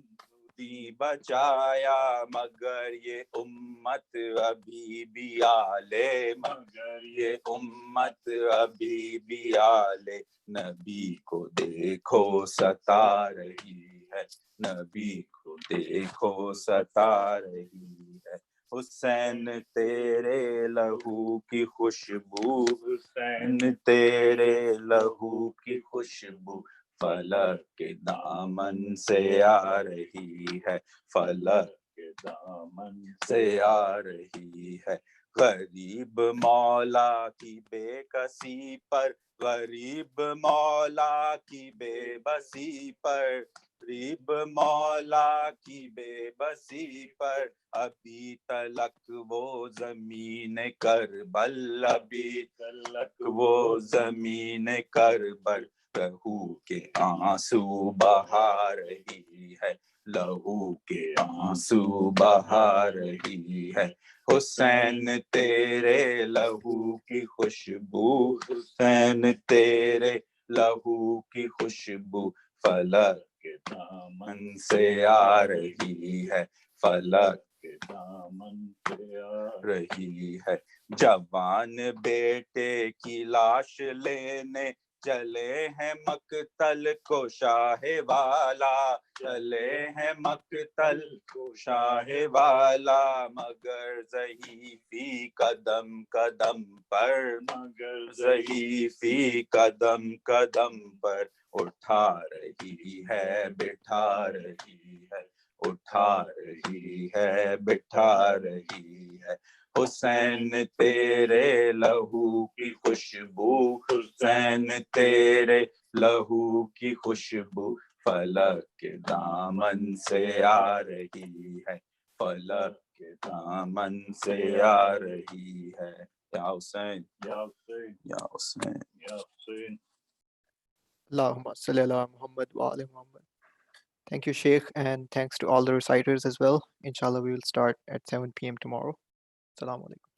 دی بچایا مگر یہ امت ابھی بھی آلے مگر یہ امت ابھی بھی آلے نبی کو دیکھو ستا رہی ہے نبی کو دیکھو ستا رہی ہے حسین تیرے لہو کی خوشبو حسین تیرے لہو کی خوشبو فلک کے دامن سے آ رہی ہے فلک کے دامن سے آ رہی ہے गरीब मौला की बेकसी पर, गरीब मौला की बेबसी पर, गरीब मौला की बेबसी पर, अभी तलक वो जमीन करबल, अभी तलक वो जमीन करबल, लहू के आंसू बहा रही है, लहू के आंसू बहा रही है। हुसैन तेरे लहू की खुशबू, हुसैन तेरे लहू की खुशबू, फलक के दामन से आ रही है, फलक के दामन से आ रही है। जवान बेटे की लाश लेने चले हैं मकतल को शाहे वाला, चले हैं मकतल को शाहे वाला, मगर ज़ईफ़ी कदम कदम पर, मगर ज़ईफ़ी कदम कदम पर, उठा रही है बिठा रही है, उठा रही है बिठा रही है। हुसैन तेरे लहू की खुशबू, हुसैन तेरे लहू की खुशबू, फलक के दामन से आ रही है, फलक के दामन से आ रही है। या हुसैन, या हुसैन, या हुसैन, या Hussain. Allahumma salli ala Muhammad wa ali Muhammad. Thank you, Sheikh, and thanks to all the reciters as well. Inshallah, we will start at 7 p.m. tomorrow. Assalamu alaikum.